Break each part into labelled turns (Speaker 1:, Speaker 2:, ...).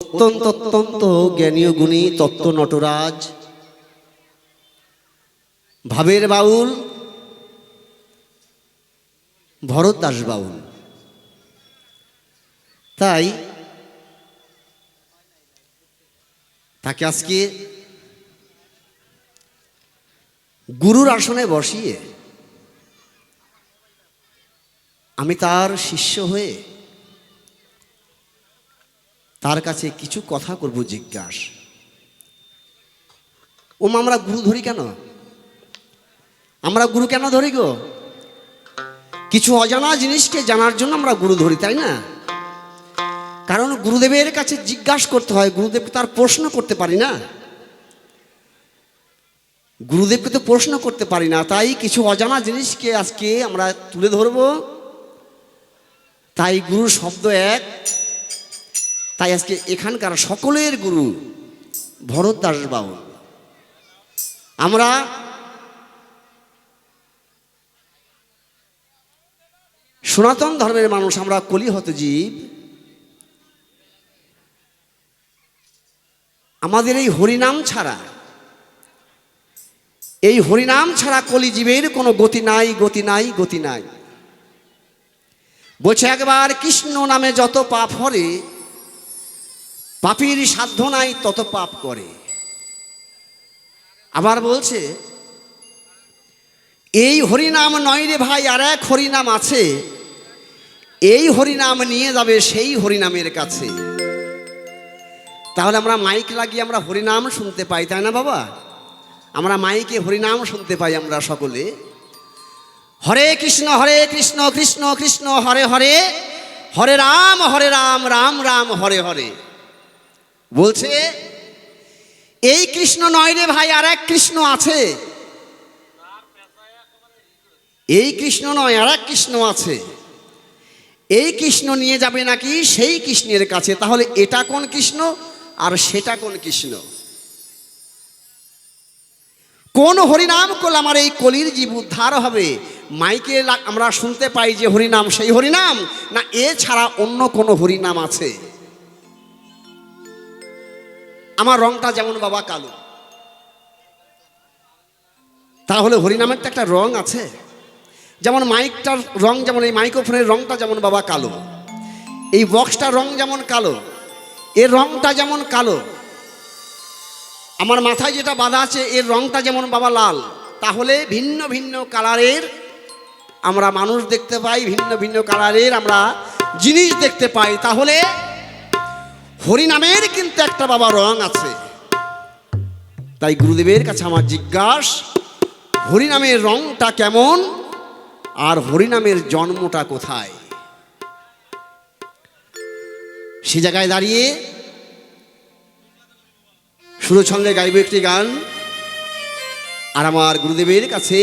Speaker 1: অত্যন্ত অত্যন্ত জ্ঞানীয় গুণী তত্ত্ব নটরাজ, ভাবের বাউল ভরত দাস বাউল। তাই তাকে আজকে গুরুর আসনে বসিয়ে আমি তার শিষ্য হয়ে তার কাছে কিছু কথা করব জিজ্ঞাসা। আমরা গুরু ধরি কেন? আমরা গুরু কেন ধরি গো? কিছু অজানা জিনিসকে জানার জন্য আমরা গুরু ধরি, তাই না? কারণ গুরুদেবের কাছে জিজ্ঞাসা করতে হয়, গুরুদেবকে তার প্রশ্ন করতে পারি না, গুরুদেবকে তো প্রশ্ন করতে পারি না। তাই কিছু অজানা জিনিসকে আজকে আমরা তুলে ধরব। তাই গুরু শব্দ এক। তাই আজকে এখানকার সকলের গুরু ভরত দাস বাউল। আমরা সনাতন ধর্মের মানুষ, আমরা কলিহত জীব। আমাদের এই হরিনাম ছাড়া, এই হরিনাম ছাড়া কলিজীবের কোনো গতি নাই, গতি নাই, গতি নাই। বলছে একবার কৃষ্ণ নামে যত পাপ হরে, পাপীর সাধ্য নাই তত পাপ করে। আবার বলছে এই হরিনাম নয় রে ভাই, আর এক হরিনাম আছে, এই হরিনাম নিয়ে যাবে সেই হরিনামের কাছে। তাহলে আমরা মাইক লাগিয়ে আমরা হরিনাম শুনতে পাই, তাই না বাবা? আমরা মাইকে হরিনাম শুনতে পাই আমরা সকলে। হরে কৃষ্ণ কৃষ্ণ কৃষ্ণ হরে হরে, হরে রাম রাম রাম হরে হরে। বলছে এই কৃষ্ণ নয় রে ভাই, আর এক কৃষ্ণ আছে। এই কৃষ্ণ নয়, আর এক কৃষ্ণ আছে। এই কৃষ্ণ নিয়ে যাবে নাকি সেই কৃষ্ণের কাছে। তাহলে এটা কোন কৃষ্ণ আর সেটা কোন কৃষ্ণ? কোন হরিনাম করলে আমার এই কলির জীব উদ্ধার হবে? মাইকে আমরা শুনতে পাই যে হরিনাম, সেই হরিনাম না এছাড়া অন্য কোন হরিনাম আছে? আমার রংটা যেমন বাবা কালো, তাহলে হরিনামের তো একটা রং আছে। যেমন মাইকটার রং, যেমন এই মাইক্রোফোনের রংটা যেমন বাবা কালো, এই বক্সটার রং যেমন কালো, এর রংটা যেমন কালো, আমার মাথায় যেটা বাঁধা আছে এর রংটা যেমন বাবা লাল। তাহলে ভিন্ন ভিন্ন কালারের আমরা মানুষ দেখতে পাই, ভিন্ন ভিন্ন কালারের আমরা জিনিস দেখতে পাই। তাহলে হরিনামের কিন্তু একটা বাবা রং আছে। তাই গুরুদেবের কাছে আমার জিজ্ঞাসা, হরিনামের রংটা কেমন আর হরিনামের জন্মটা কোথায়? সে জায়গায় দাঁড়িয়ে সুরছন্দে গাইব একটি গান, আর আমার গুরুদেবের কাছে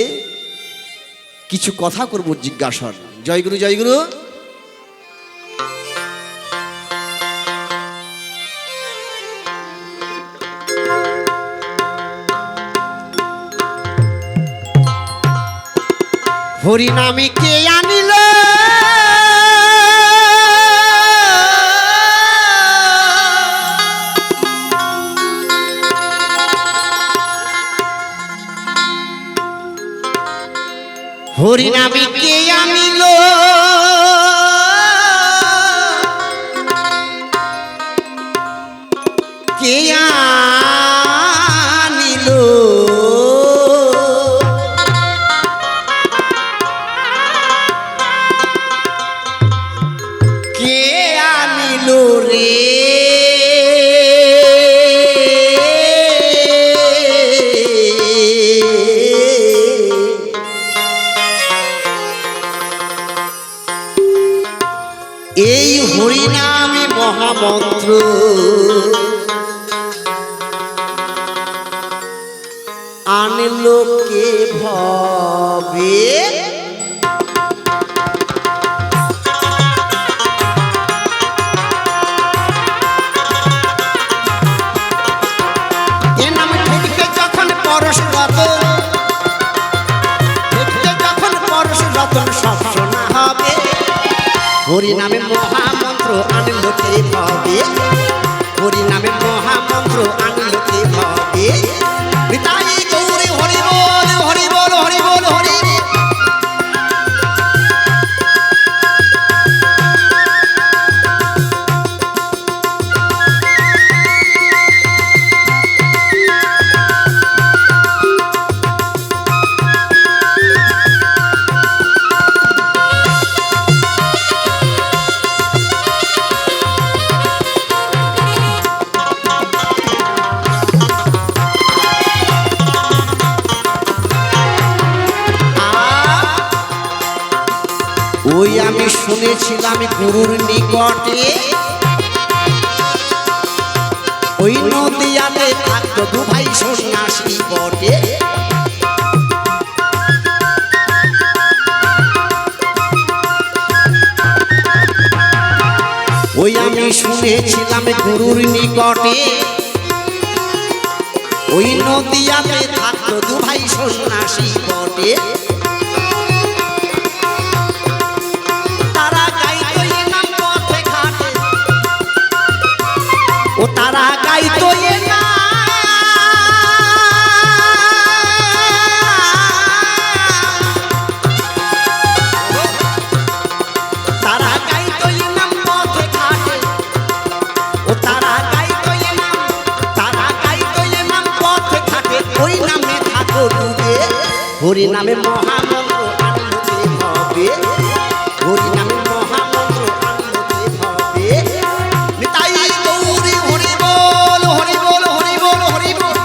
Speaker 1: কিছু কথা করব জিজ্ঞাসা। জয় গুরু, জয় গুরু। হরিনামে কে আনিল হরিনামে কে আনিল কে আনিল কে আনিল রে এই হরিনামে মহামন্ত্র। আনলো কে ভবে এ নাম ঠেকতে যখন পরশরত, ঠেকতে যখন পরশরতন সব শোনা হবে। হরিনামে মহামন্ত্র আনলো কে ভবে, ওই আমি শুনেছিলাম গুরুর নিকটে ওই নদিয়াতে থাকতো দু ভাই সন্ন্যাসী বটে। ওই আমি শুনেছিলাম গুরুর নিকটে ওই নদিয়াতে থাকতো দু ভাই সন্ন্যাসী বটে। তারা গাইতো এ নাম পথে ঘাটে, ও তারা গাইতো এ নাম, তারা গাইতো এ নাম পথে ঘাটে, ও তারা গাইতো এ নাম, তারা গাইতো এ নাম পথে ঘাটে। ওই নামে থাকো ডুবে, হরি নামে মহামন্ত্র আনন্দে হবে, হরি নামে মহামন্ত্র আনন্দে হবে। নিতাই গৌরী হরি বল, হরি বল, হরি বল, হরি বল।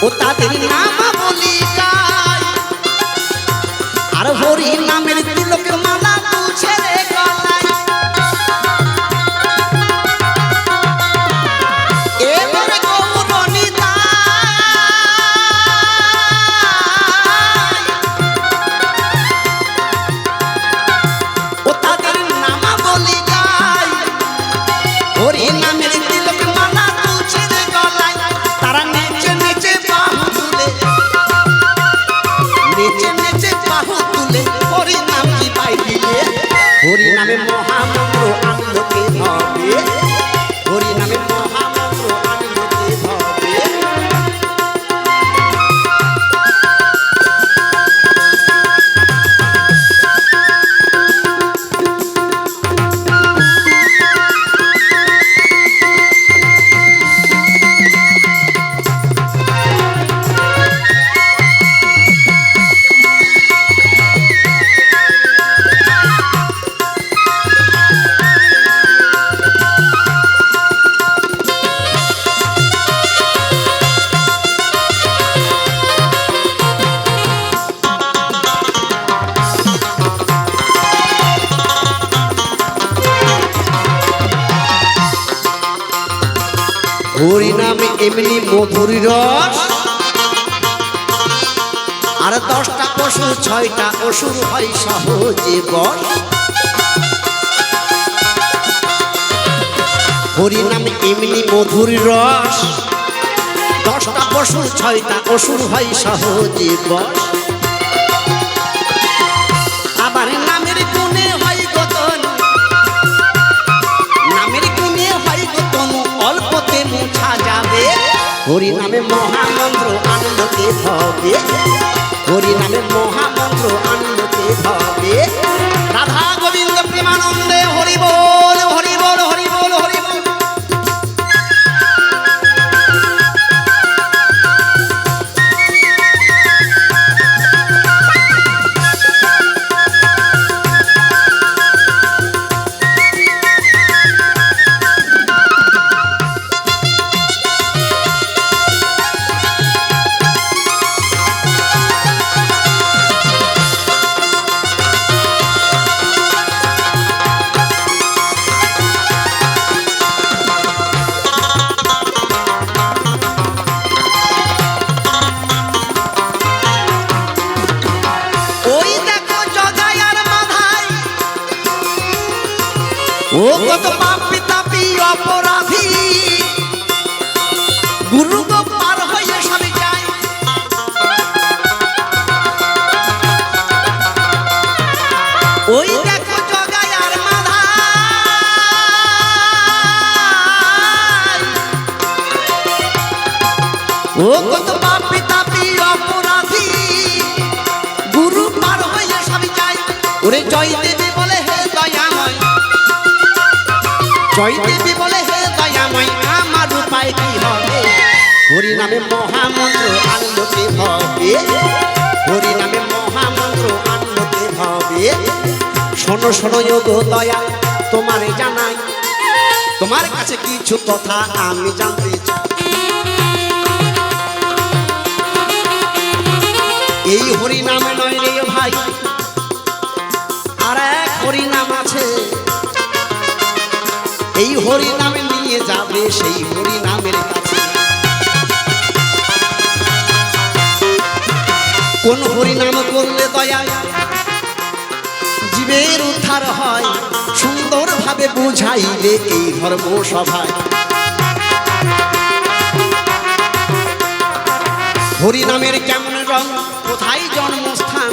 Speaker 1: ও তাদের নাম বলি গাই, আর হরি নামের তিলক মালা তুলছে রে গলায়। এবারে গৌরনিতাই, ও তাদের নাম বলি গাই, হরি নামের তিলক মালা তুলছে রে গলায়। তারা নেচে নেচে বাহু তুলে, নেচে নেচে বাহু তুলে হরি নাম কি পাই দিলে, হরি নামে মহামন্ত্র আনন্দে হবে, হরি নামে মহামন্ত্র আনন্দে হবে। হরি নামে এমনি মধুর রস, আর 10টা পশু 6টা অসুর হয় সহজে বশ। হরি নামে এমনি মধুর রস, 10টা পশু 6টা অসুর হয় সহজে বশ। আবার নামের গুণে হয় গতন, নামের গুণে হয় গতন অল্পতে মুছা যাবে, হরি নামে মহামন্ত্র আনন্দে হবে, হরি নামে মহামন্ত্র আনন্দে হবে। রাধা গোবিন্দ প্রেমানন্দে হরি বল, হরি বল, হরি বল, হরি বল। ও কত পাপী তাপী অপরাধী গুরু পার হয়ে সবই যায়। ওরে জয় দেবী বলে হে দয়াময়, জয় দেবী বলে হে দয়াময়, আমার উপায় কি হবে? হরি নামে মহামন্ত্র আনলোকে ভবে, হরি নামে মহামন্ত্র আনলোকে ভবে। শোনো শোনো যোগো দয়া তোমারে জানাই, তোমার কাছে কিছু কথা আমি জানতে চাই। এই হরি নামে নয় রে ভাই, আর এক হরি নাম আছে, এই হরি নামে নিয়ে যাবে সেই হরি নামের কাছে। কোন হরি নাম করলে দয়া জীবের উদ্ধার হয়, সুন্দরভাবে বুঝাইলে এই ধর্ম সভায়। হরি নামের কেমন রং, কোথায় জন্মস্থান,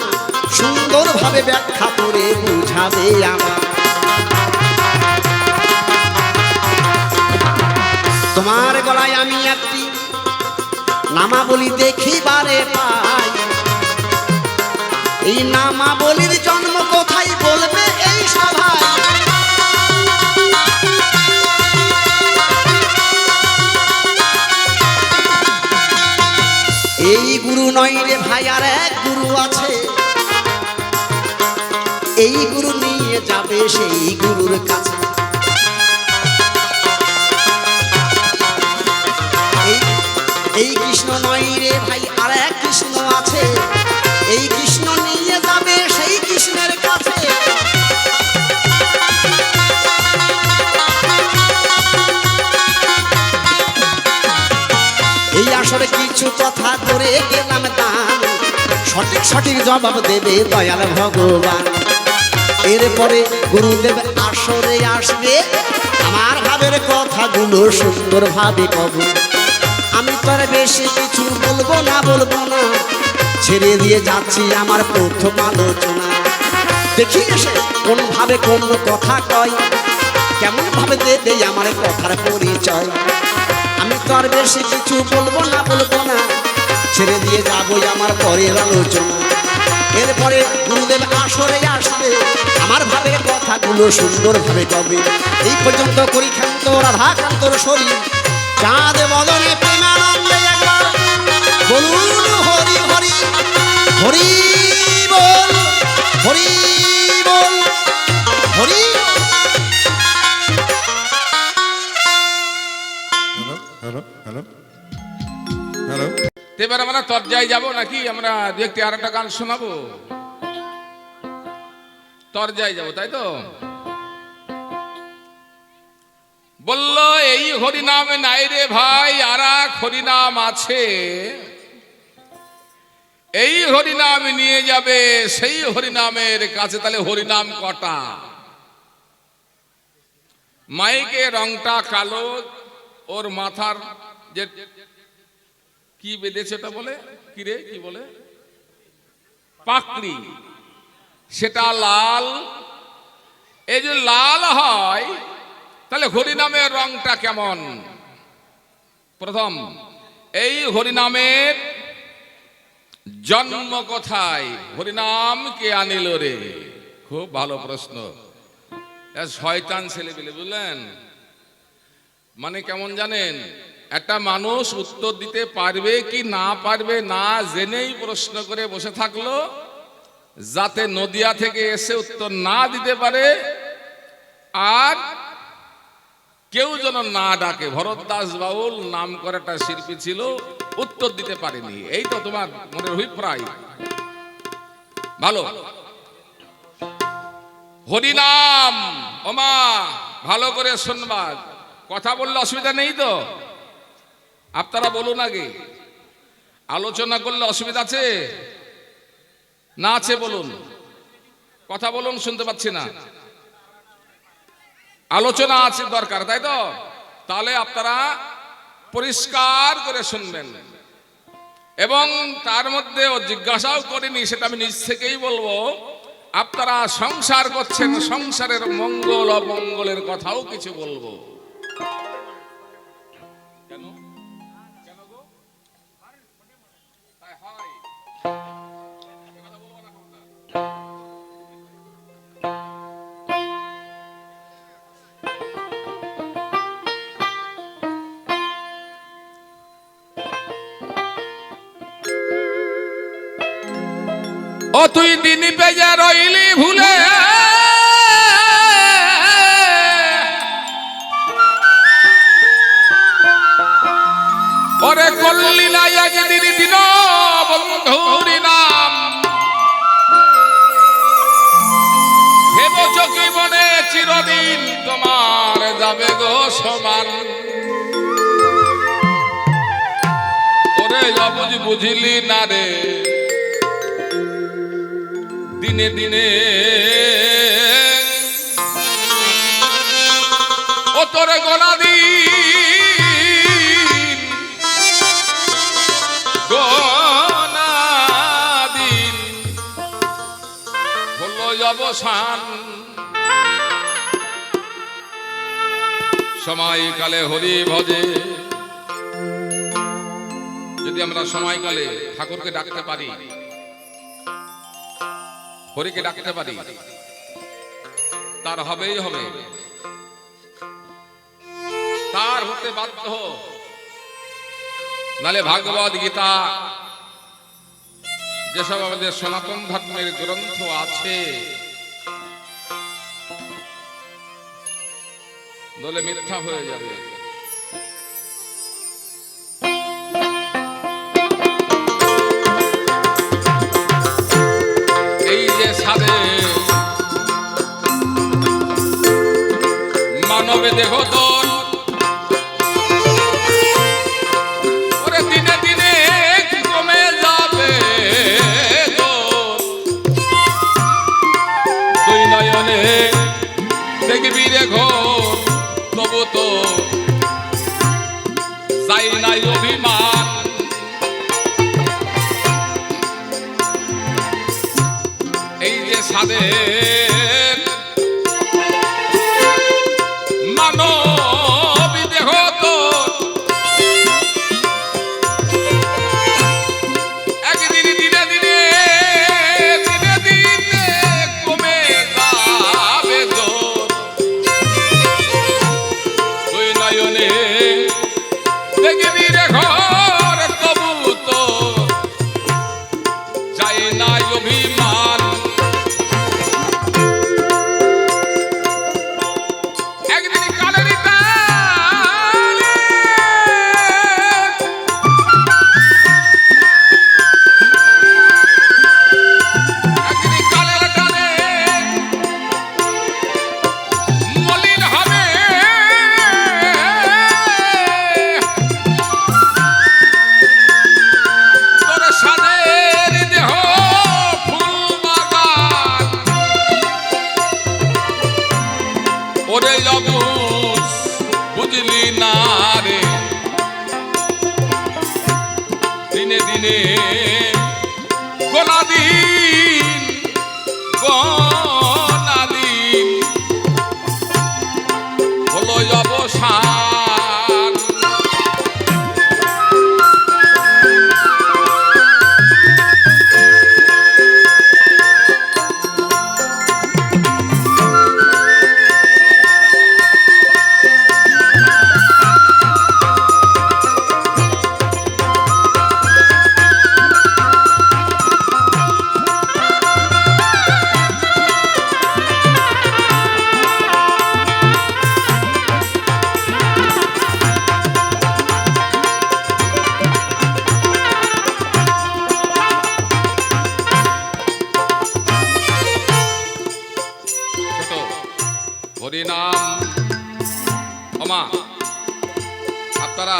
Speaker 1: সুন্দরভাবে ব্যাখ্যা করে বুঝাবে আমার। তোমার গলায় আমি একটি নামাবলী দেখিবারে পাই, এই নামাবলীর জন্ম কোথায় বলবে এই সভায়। এই গুরু নয় রে ভাই, আর এক গুরু আছে, এই গুরু নিয়ে যাবে সেই গুরুর কাছে। এই কৃষ্ণ নয় রে ভাই, আর এক কৃষ্ণ আছে, এই কৃষ্ণ নিয়ে যাবে সেই কৃষ্ণের কাছে। এই আসরে কিছু কথা করে গেলাম দান, সঠিক সঠিক জবাব দেবে দয়াল ভগবান। এরপরে গুরুদেব আসরে আসবে, আমার ভাবের কথাগুলো সুন্দর ভাবে কব। আমি তো আর বেশি কিছু বলবো না, বলবো না, ছেড়ে দিয়ে যাচ্ছি আমার প্রথম আলোচনা। দেখি এসে কোন ভাবে কোন কথা কয়, কেমন ভাবে দেবে আমার কথার পরিচয়। আমি তো আর বেশি কিছু বলবো না, বলবো না, ছেড়ে দিয়ে যাবো আমার পরের আলোচনা। এরপরে গুরুদেব আসরে আসবে, আমার ভাবের কথাগুলো সুন্দর ভাবে কবে। এই পর্যন্ত করি ক্ষান্ত রাধাকান্তর শরীর, চাঁদ বদনে প্রেমানন্দে একবার বলুন হরি হরি, হরি বল, হরি বল, হরি।
Speaker 2: Hello hello hello. এবার আমরা তরজায় যাব নাকি আমরা দু একটি আর একটা গান শোনাবো? তরজায় যাব, তাই তো? বলল এই হরিনাম নাই রে ভাই, আর এক হরিনাম আছে, এই হরিনাম নিয়ে যাবে সেই হরিনামের কাছে। তাহলে হরিনাম কটা? মাইকে রংটা কালো, ওর মাথার যে কি বেঁধেছে ওটা বলে কি রে, কি বলে পাকড়ি, সেটা লাল। এই যে লাল হয়, তাহলে হরিনামের রংটা কেমন? প্রথম, এই হরিনামের জন্ম কোথায়? হরিনাম কে আনিল রে? খুব ভালো প্রশ্ন। শয়তান ছেলে পেলে, বুঝলেন? মানে কেমন জানেন, একটা মানুষ উত্তর দিতে পারবে কি না পারবে না জেনেই প্রশ্ন করে বসে থাকলো, যাতে নদিয়া থেকে এসে উত্তর না দিতে পারে, আর কেউ যেন না ডাকে। ভরতদাস বাউল নাম করে একটা শিল্পী ছিল, উত্তর দিতে পারেনি। এই তো তোমার মনের অভিপ্রায়। ভালো। হরিনাম, ওমা ভালো করে শুনবা, কথা বললে অসুবিধা নেই তো? আপনারা বলুন আগে, আলোচনা করলে অসুবিধা আছে না? আছে বলুন, কথা বলুন, শুনতে পাচ্ছি না। আলোচনা আছে দরকার, তাই তো? তাহলে আপনারা পরিষ্কার করে শুনবেন, এবং তার মধ্যে জিজ্ঞাসাও করিনি, সেটা আমি নিজ থেকেই বলবো। আপনারা সংসার করছেন, সংসারের মঙ্গল অমঙ্গলের কথাও কিছু বলবো। ও তুই দিন পেজে রইলি ভুলে, ওরে করলি না একদিন দিন বন্ধুরি নাম, ভেবেছ কি মনে চিরদিন তোমার যাবে গো সমান। ওরে অবুঝ বুঝিলি না রে, দিনে দিনে ও তোরে গোনা দিন, গোনা দিন হলো অবসান। সময়কালে হরি ভজে, যদি আমরা সময়কালে ঠাকুরকে ডাকতে পারি, হরিকে ডাকতে পারি, তার হবেই হবে, তার হতে বাধ্য। নালে ভাগবত গীতা যেসব আমাদের সনাতন ধর্মের গ্রন্থ আছে, নলে মিথ্যা হয়ে যাবে। এই যে সাধে মানবে দেহ তোর, ওরে দিনে দিনে কমে যাবে তোর, তুই নয়নে দেখবি রে ঘোর, তবু তো যাই নাই অভিমান। এই যে সাধের মানব দেহ তোর, একদিন দিনে দিনে দিনে দিনে কমে যাবে তোর, তুই নয়নে দেখবি রে ঘর, তবু তো যাই নাই অভিমান। একদিন কালের টানে, একদিন কালের টানে মলিন হবে, তোর সাদের দেহ ফুল বাগান। ওরে অবুঝ বুঝলি না রে, দিনে দিনে গোনা দিন, গোনা দিন হলো অবসান। হরিনাম ওমা, আপনারা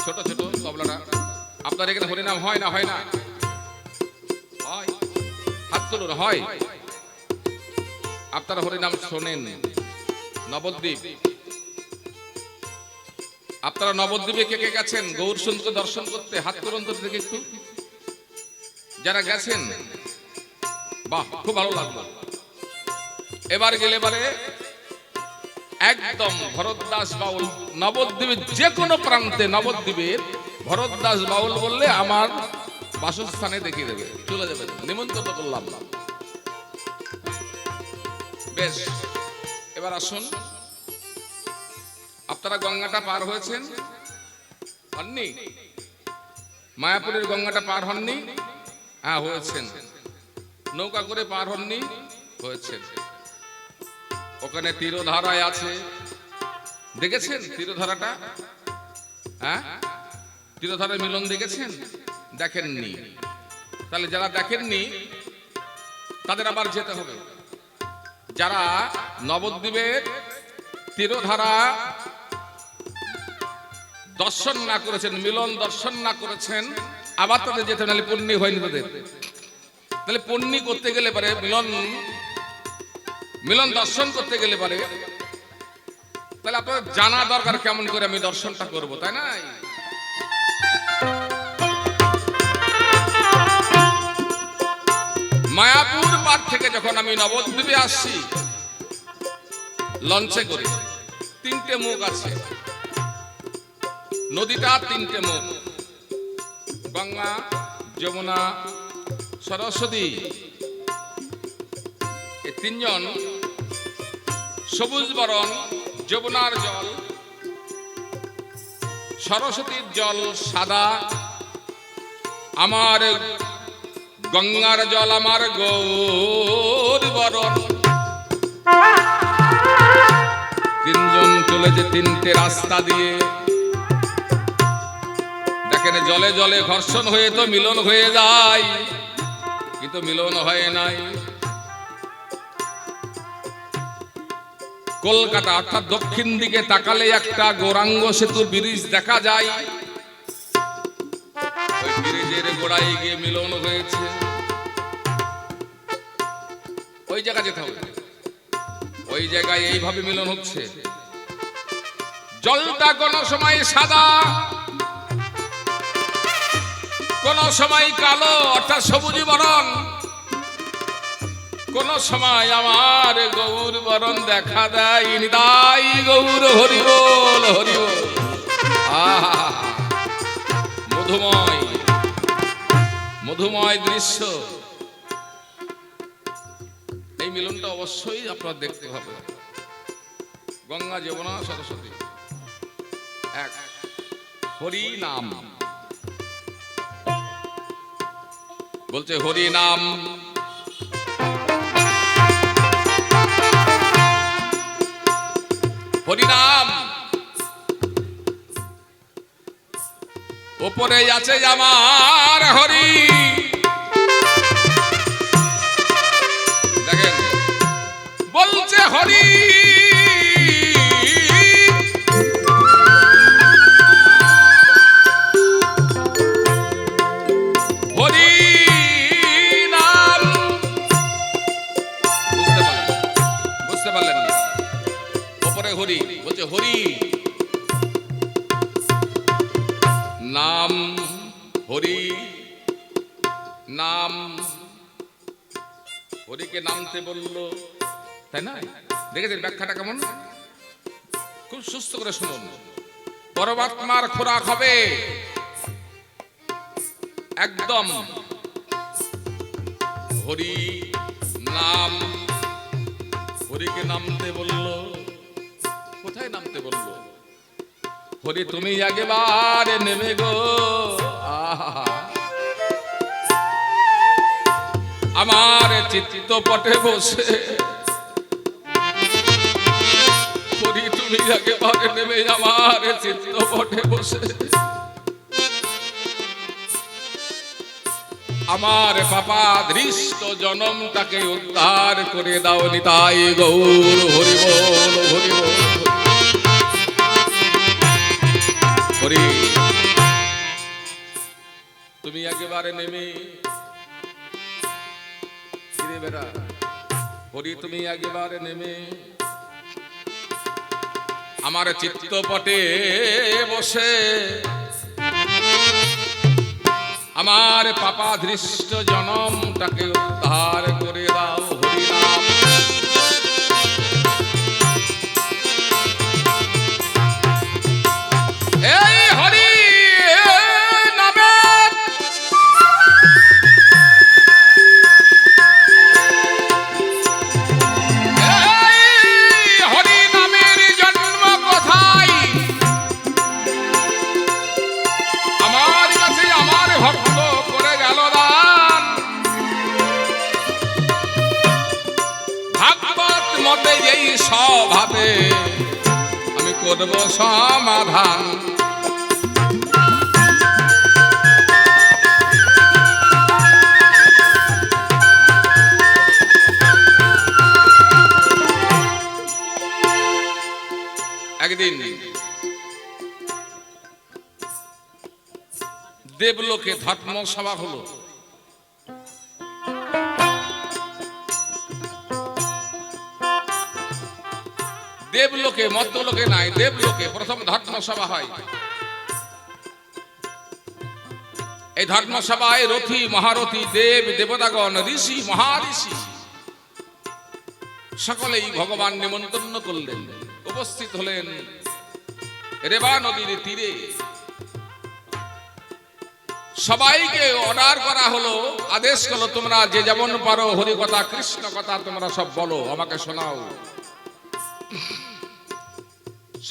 Speaker 2: ছোট ছোট তবলারা, আপনার এখানে হরিনাম হয় না? হয় না? হয়, হাত তুলুন। হয়, আপনারা হরিনাম শোনেন। নবদ্বীপ, আপনারা নবদ্বীপে কে কে গেছেন গৌর সুন্দরকে দর্শন করতে? হাত তুলুন তো দেখি একটু, যারা গেছেন। বাহ, খুব ভালো লাগলো। এবার গেলে এবারে একদম ভরতদাস বাউল, নবদ্বীপের যে কোনো প্রান্তে নবদ্বীপের ভরতদাস বাউল বললে আমার বাসস্থানে দেখিয়ে দেবে, চলে যাবে, নিমন্ত্রণ করলাম। বেশ, এবার আসুন। আপনারা গঙ্গাটা পার হয়েছেন? হননি? মায়াপুরের গঙ্গাটা পার হননি? হ্যাঁ, হয়েছেন। নৌকা করে পার হননি, হয়েছেন। ওখানে তীরধারায় আছে, দেখেছেন তীরধারাটা? হ্যাঁ, তীরধারায় মিলন দেখেছেন? দেখেননি? তাহলে যারা দেখেননি তাদের আবার যেতে হবে। যারা নবদ্বীপের তীরধারা দর্শন না করেছেন, মিলন দর্শন না করেছেন, আবার তাদের যেতে, নাহলে পুণ্যি হয়নি তাদের। তাহলে পুণ্যি করতে গেলে পারে, মিলন দর্শন করতে গেলে পারে, তাহলে আপনার জানা দরকার কেমন করে আমি দর্শনটা করব, তাই না? মায়াপুর পার থেকে যখন আমি নবদ্বীপে আসছি লঞ্চে করে, তিনটে মুখ আছে নদীটা, তিনটে মুখ, গঙ্গা, যমুনা, সরস্বতী। এই তিনজন, সবুজ বরণ যমুনার জল, সরস্বতীর জল সাদা, আমার গঙ্গার জল আমার গৌর বরণ। তিনজন চলেছে তিনটে রাস্তা দিয়ে। দেখেন জলে জলে ঘর্ষণ হয়ে তো মিলন হয়ে যায়, কিন্তু মিলন হয় নাই। কলকাতা অর্থাৎ দক্ষিণ দিকে তাকালে একটা গৌরাঙ্গ সেতু ব্রিজ দেখা যায়, ওই ব্রিজের গোড়ায় গিয়ে মিলন হয়েছে। ওই জায়গা যেতে হবে, ওই জায়গায় এইভাবে মিলন হচ্ছে। জলটা কোন সময় সাদা, কোন সময় কালো অর্থাৎ সবুজ বরণ, কোন সময় আমার গৌর বরণ দেখা দেয়। নিতাই গৌর হরি বল, হরি বল। আহা, মধুময় মধুময় দৃশ্য। এই মিলনটা অবশ্যই আপনার দেখতে হবে। গঙ্গা, যমুনা, সরস্বতী এক, হরি নাম বলছে, হরি নাম। হরি নাম ওপরে আছে আমার হরি। দেখেন বলছে হরি, হরি নাম। বুঝতে পারলেন না? ওপরে হরি বলছে, হরি নাম, হরি নাম। হরিকে নামতে বললো, তাই না? দেখেছেন ব্যাখ্যাটা কেমন? খুব সুস্থ করে শুনুন। পরমাত্মার খোরাক হবে একদম হরি নাম। হরিকে নামতে বললো, কোথায় নামতে বললো? হরি তুমি একেবারে নেমে গো, আহা আমার চিত্তপটে বসে। হরি তুমি একেবারে নেমে আমার চিত্তপটে বসে, আমার পাপা দৃষ্ট জনমটাকে উদ্ধার করে দাও। নিতাই গৌর হরি বল, হরি বল। হরি তুমি একেবারে নেমে, বেটা হরি তুমি একেবারে নেমে আমার চিত্তপটে বসে, আমার পাপা দৃষ্ট জনমটাকে উদ্ধার করে দাও। হরি নাম এই হরি নামে হরি নামের জন্ম কোথায়? আমার কাছে আমার ভক্ত করে গেল দান। করব সমাধান। একদিন দেবলোকে ধর্মসভা হলো। দেবলোকে, মর্তলোকে নাই, দেবলোকে প্রথম ধর্মসভা হয়। এই ধর্মসভায় রথী মহারথী, দেব দেবতাগণ, ঋষি মহাঋষি সকলেই ভগবান নিমন্ত্রণ করলেন, উপস্থিত হলেন রেবা নদীর তীরে। সবাইকে অর্ডার করা হলো, আদেশ করলো, তোমরা যে যেমন পারো হরি কথা কৃষ্ণ কথা তোমরা সব বলো, আমাকে শোনাও।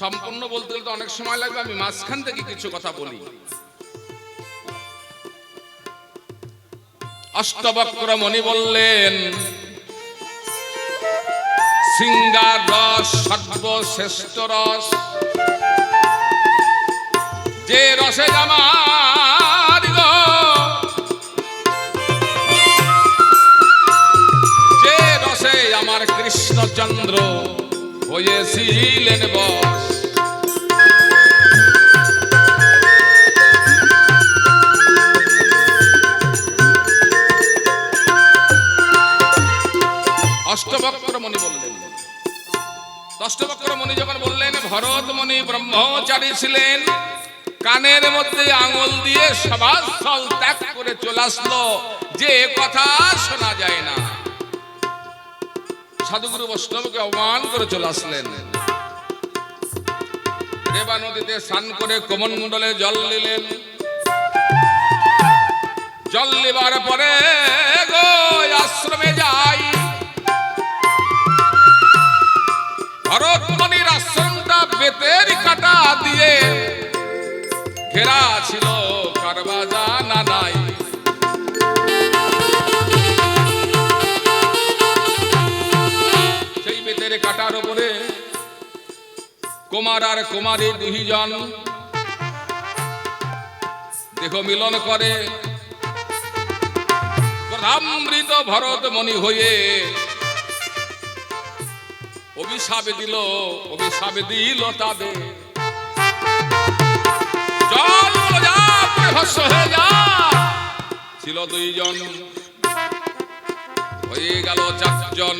Speaker 2: সম্পূর্ণ বলতে গেলে তো অনেক সময় লাগবে, আমি মাঝখান থেকে কিছু কথা বলি। অষ্টবক্র মণি বললেন, সিঙ্গার রস সর্বশ্রেষ্ঠ রস, যে রসে আমার গো, যে রসে আমার কৃষ্ণচন্দ্র হয়েছিলেন বস। অষ্টবক্র মণি বললেন। অষ্টবক্র মণি যখন বললেন, ভরত মণি ব্রহ্মচারী ছিলেন, কানের মধ্যে আঙুল দিয়ে সভাস্থল ত্যাগ করে চলে আসলো, যে কথা শোনা যায় না। সাধুগুরু বৈষ্ণবকে অপমান করে চলে আসলেন। রেবা নদীতে স্নান করে কমণ্ডলে জল নিলেন। জল নেবার পরে গো আশ্রমে যাই। ভরত মনির আশ্রমটা বেতের কাটা দিয়ে ঘেরা ছিল, কারবা জানা নাই। সেই বেতের কাটার উপরে কুমার আর কুমারী দুইজন দেহ মিলন করে। ক্রধামৃত ভরত মণি হয়ে অভিশাপ দিল, অভিশাপ দিল তাদের। জল যা ভস্ম হয়ে যা, ছিল দুইজন হয়ে গেল চারজন।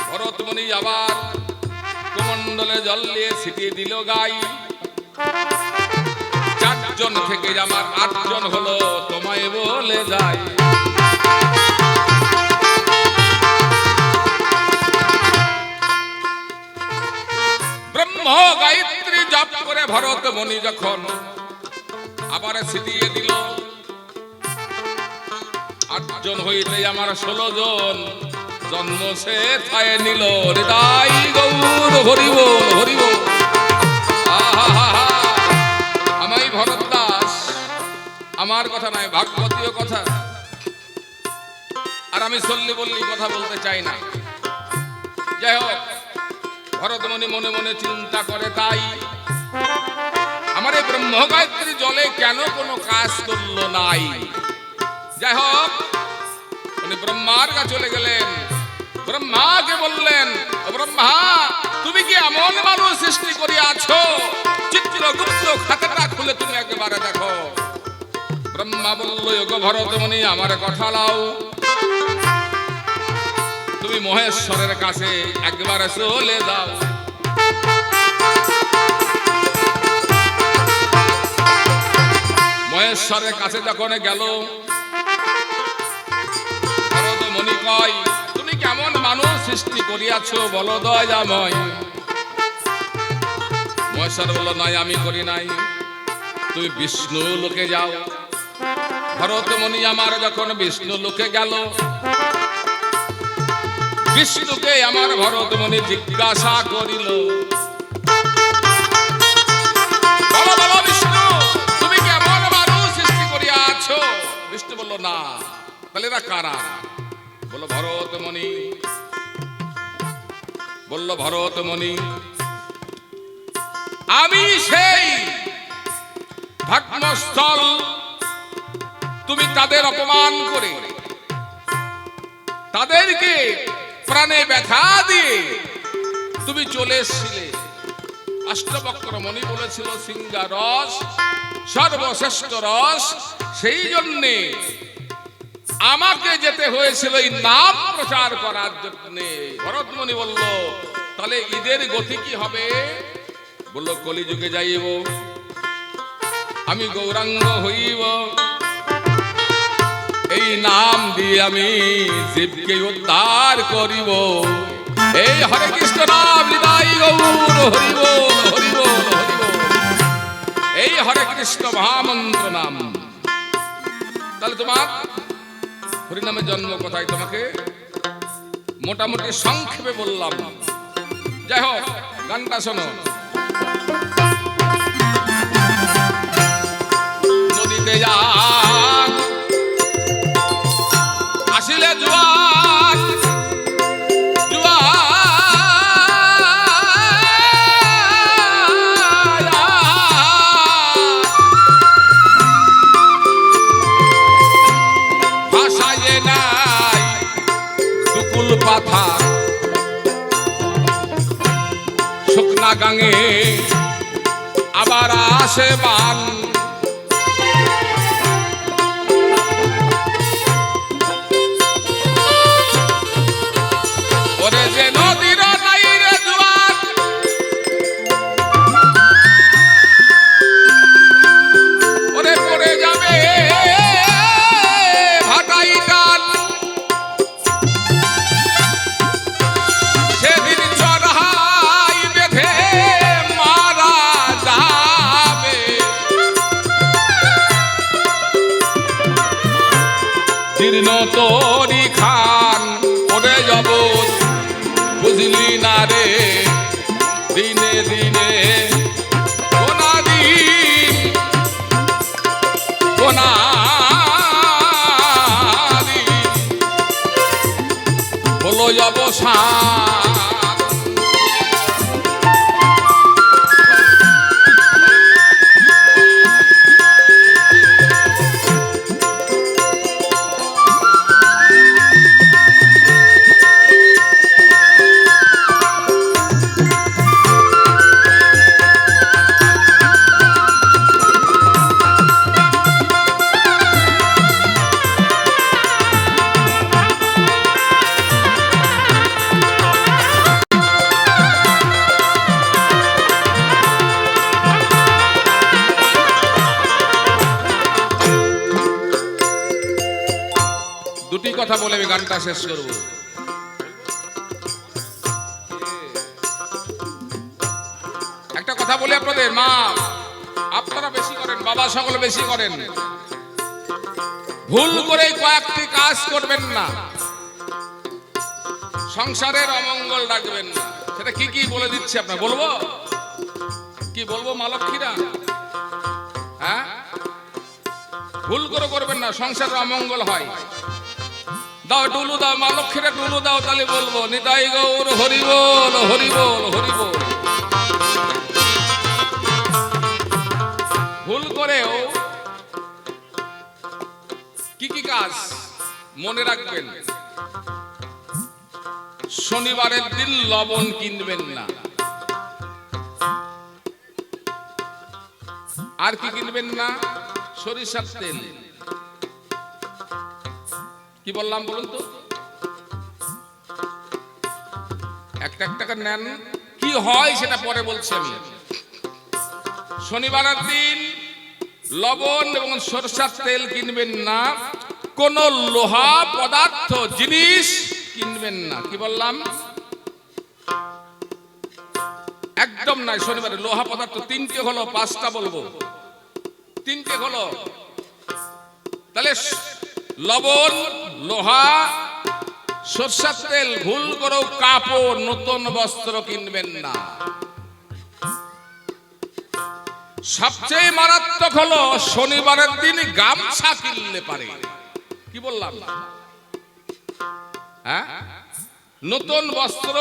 Speaker 2: ভরত মণি আবার কমণ্ডলে জল দিয়ে ছিটিয়ে দিল গাই। চারজন থেকে আমার আটজন হলো, তোমায় বলে যায়। ব্রহ্ম গায়ত্রী জপ করে ভরত মণি যখন আবার ছিটিয়ে দিল, আটজন হইতে আমার 16 জন জন্ম সে থায় নিল। হৃদয় গৌর হরি বল, হরি বল। আমি ভরত দাস, আমার কথা নয়, ভাগবতীয় কথা। আর আমি চললি বললি কথা বলতে চাই না। যাই হোক, ভরতমণি মনে মনে চিন্তা করে, তাই আমার এই ব্রহ্ম গায়ত্রী জলে কেন কোনো কাজ করলো নাই। যাই হোক, উনি ব্রহ্মার কাছে চলে গেলেন। ব্রহ্মাকে বললেন, ব্রহ্মা তুমি কি এমন মানুষ সৃষ্টি করিয়াছো, চিত্রগুপ্ত খাতাটা খুলে তুমি একেবারে দেখো। ব্রহ্মা বলল, ওগো ভরতমণি আমার কথা লাও, তুমি মহেশ্বরের কাছে একবার চলে যাও। মহেশ্বরের কাছে যখন গেল, ভরতমণি কয়, তুমি কেমন মানুষ সৃষ্টি করিয়াছ বলো দয়াময়। মহেশ্বর বলল, নাই আমি করি নাই, তুমি বিষ্ণু লোকে যাও। ভরতমণি আমার যখন বিষ্ণু লোকে গেল, বিষ্ণুকে আমার ভরতমণি জিজ্ঞাসা করিল, বলো বলো বিষ্ণু, তুমি কেমন মানুষ সৃষ্টি করিয়াছ। বিষ্ণু বলল, না। তাহলে এরা কারা? বলল ভরতমণি। বলল ভরতমণি, আমি সেই ধর্মস্থল, তুমি তাদের অপমান করে তাদেরকে প্রাণে ব্যথা দিয়ে তুমি চলে এসেছিলে। অষ্টবক্র মণি বলেছিল সিংহা রস সর্বশ্রেষ্ঠ রস, সেই জন্যে আমাকে যেতে হয়েছিল এই নাম প্রচার করার জন্যে। ভরতমণি বলল তাহলে ঈদের গতি কি হবে? বলল কলিযুগে যাইব, আমি গৌরাঙ্গ হইব, এই নাম দিয়ে আমি জীবকে উদ্ধার করিব। এই হরে কৃষ্ণ নাম হৃদয় গৌর হরি বল হরি বল হরি বল, এই হরে কৃষ্ণ মহামন্ত্র নাম। তাহলে তোমার হরিনামের জন্ম কোথায় তোমাকে মোটামুটি সংক্ষেপে বললাম। যাই হোক, গানটা শোনো। নদীতে যান আসিলে জোয়ার, ভাষায় নাই দুকুল পাথা, শুকনা গাঙে আবার আসে বান। ওরে যে নদীর নাই রে জোয়ার, ওরে পড়ে যাবে ভাটাই টান। সেদিন চড়াই বেঁধে মারা যাবে, জীর্ণ তরি খান ওরে জগৎ বুঝলি না রে। দিনে দিনে কোনাদিন কোনাদিন হলো অবসান। দুটি কথা বলে আমি গানটা শেষ করব। একটা কথা বলি আপনাদের, মা আপনারা বেশি করেন, বাবা সকলে বেশি করেন, ভুল করে কয়েকটি কাজ করবেন না, সংসারের অমঙ্গল ডাকবেন না। সেটা কি কি বলে দিচ্ছে আপনার, বলবো কি বলবো মা লক্ষ্মীরা? হ্যাঁ, ভুল করে করবেন না, সংসারের অমঙ্গল হয়। দাও ডুলু দাও, মা লক্ষ্মীরা ডুলু দাও, তাহলে বলবো নিতাই গৌর হরি বল হরি বল হরি বল। ভুল করেও কি কি কাজ মনে রাখবেন? শনিবারের দিন লবণ কিনবেন না। আর কি কিনবেন না? সরিষার তেল। কি বললাম বলুন তো? একটা একটা নেন, কি হয় সেটা পরে বলছি আমি। শনিবারের দিন লবণ এবং সরষার তেল কিনবেন না, কোন লোহা পদার্থ জিনিস কিনবেন না। কি বললাম? একদম নাই। শনিবারে লোহা পদার্থ তিনটে হলো, পাঁচটা বলবো, তিনটে হলো। তাহলে লবণ, লোহা, সরষের তেল, ভুল করেও কাপড় নতুন বস্ত্র কিনবেন না। সবচেয়ে মারাত্মক হলো শনিবারের দিন গামছা কিনলে পারে। কি বললাম? হ্যাঁ, নতুন বস্ত্র,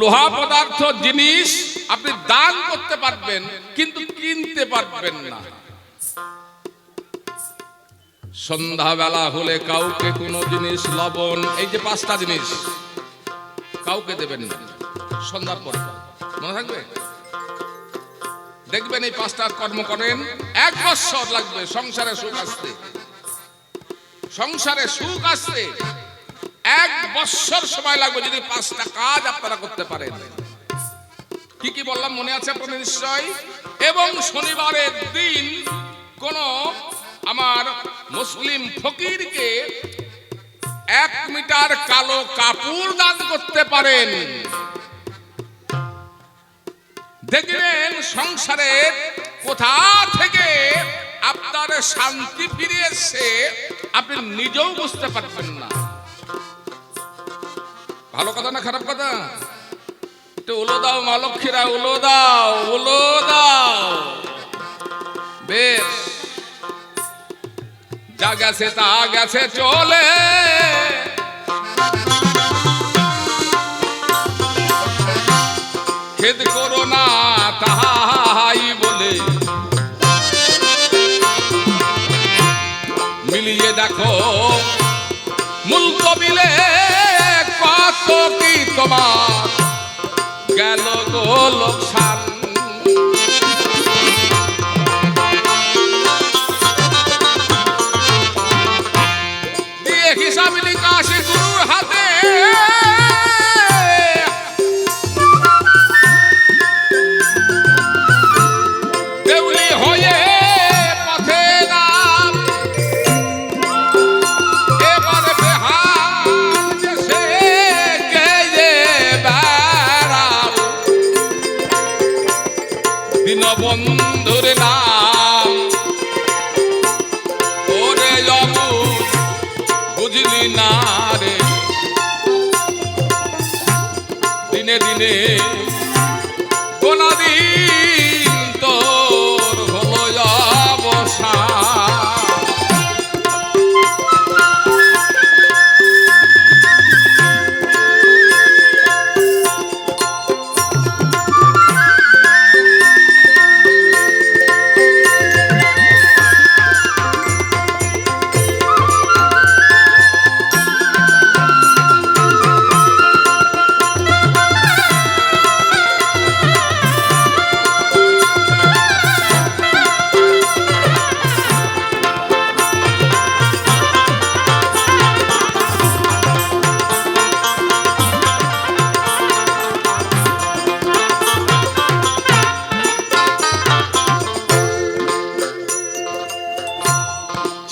Speaker 2: লোহা পদার্থ, জিনিস আপনি দান করতে পারবেন, কিন্তু কিনতে পারবেন না। সন্ধ্যাবেলা হলে কাউকে কোনো জিনিস, লবণ, এই যে 5টা জিনিস কাউকে দেবেন না সন্ধ্যার পর। মনে থাকবে? দেখবেন এই 5টা কর্ম করেন, 1 বছর লাগবে সংসারে সুখ আসতে। সংসারে সুখ আসতে 1 বছর সময় লাগবে যদি 5টা কাজ আপনারা করতে পারেন। কি কি বললাম মনে আছে আপনাদের নিশ্চয়? এবং শনিবারের দিন কোন আমার মুসলিম ফকিরকে 1 মিটার কালো কাপড় দান করতে পারেন। দেখবেন সংসারে কোথা থেকে আপনার শান্তি ফিরে এসে আপনি নিজেও বুঝতে পারবেন না। ভালো কথা না খারাপ কথা? একটু উলো দাও মা লক্ষ্মীরা, উলো দাও, উলো দাও। বেশ, যা গেছে তা গেছে চলে, খেদ করো না তাহাই বলে, মিলিয়ে দেখো মূল কবিলে কত কি তোমার গেল গো লোকসান। দিয়ে হিসাব নিকাশে গুরুর হাতে, দেউলি হয়ে পথে নাম, এবার বেহাল দেশে গেয়ে বেড়াও, দীনবন্ধুর নাম ওরে অবুঝ বুঝলি না রে, দিনে দিনে কোনা দিন তোর হলো অবসান।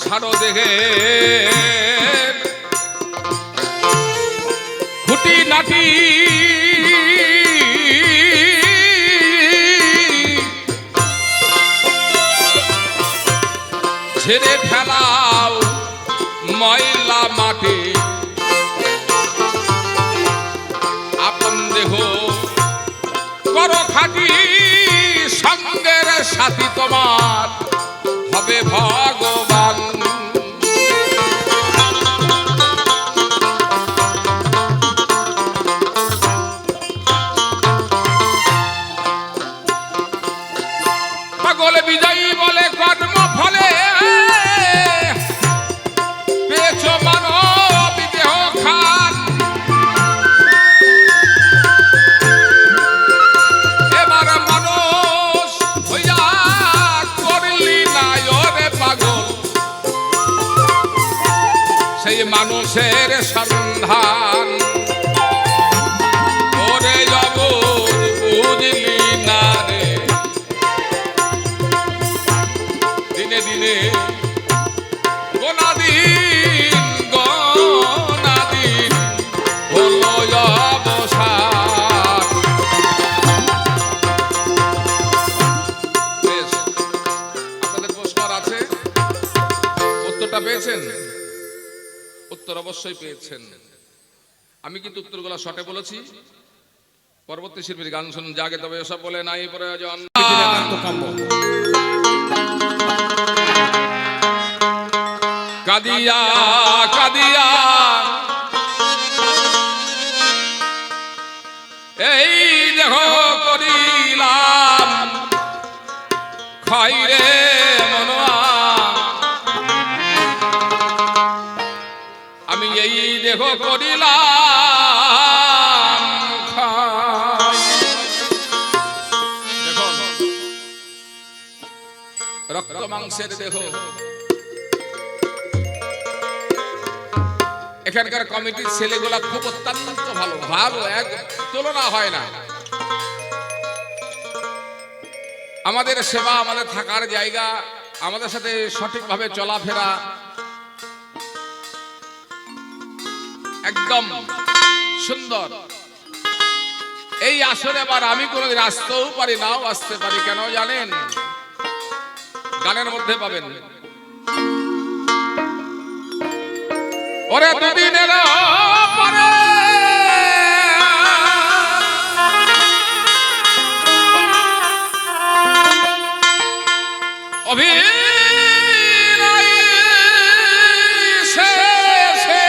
Speaker 2: ছাড়ো দেখে খুঁটি নাটি, ছেড়ে ফেলাও ময়লা মাটি, আপন দেহ করো খাটি, সঙ্গের সাথী তোমার হবে ভগবান। পাগল বিজয়ী বলে কর্ম ফলে, পেয়েছ মানব দেহ খান, এবার মানুষ হইয়া করলি না ওরে পাগল, সেই মানুষের সন্ধান ওরে অবুঝ বুঝলি না রে, দিনে দিনে গোনা দিন হলো অবসান। বেশ, আপনাদের প্রশ্ন আছে? উত্তরটা পেয়েছেন? উত্তর অবশ্যই পেয়েছেন। আমি কিন্তু উত্তরগুলো শর্টে বলেছি। পরবর্তী শিল্পীর গান শুনুন, জাগে তবে এসব বলে নাই প্রয়োজন। কাদিয়া কাদিয়া খাই রে মনোয়া, আমি এই দেহ করিলাম খাই। দেখুন রক্ত মাংসের দেহ, এখানকার কমিটির ছেলেগুলা খুব অত্যন্ত ভালো ভালো, এক তুলনা হয় না। আমাদের সেবা, আমাদের থাকার জায়গা, আমাদের সাথে সঠিকভাবে চলাফেরা একদম সুন্দর। এই আসরে আবার আমি কোনোদিন আসতেও পারি, নাও আসতে পারি। কেন জানেন? গানের মধ্যে পাবেন, ওরে দুদিনের পরে অভিনয় শেষে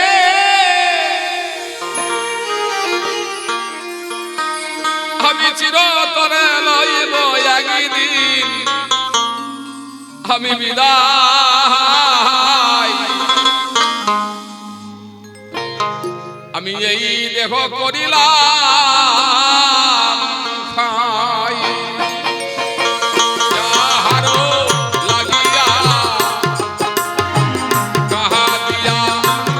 Speaker 2: আমি চিরতরে লইব একদিন আমি বিদায়। আমি এই দেহ করিলাম খাই। যাহারো লাগিয়া কাহাদিয়া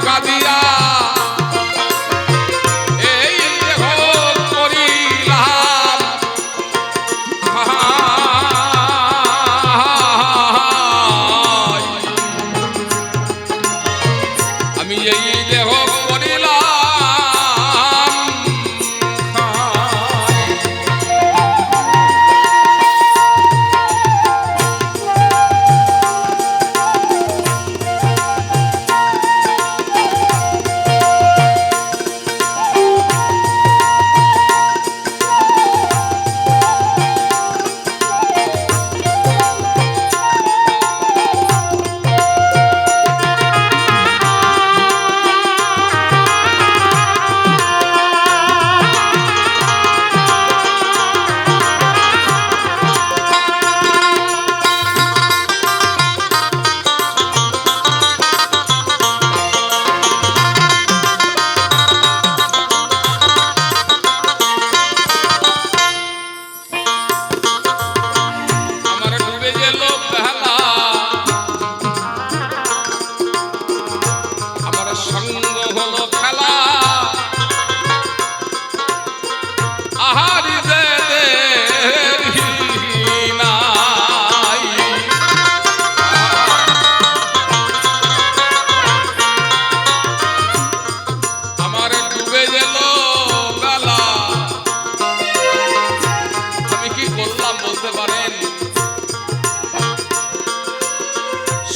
Speaker 2: কাঁদিয়া এই দেহ করিলাম খাই। আমি এই দেহ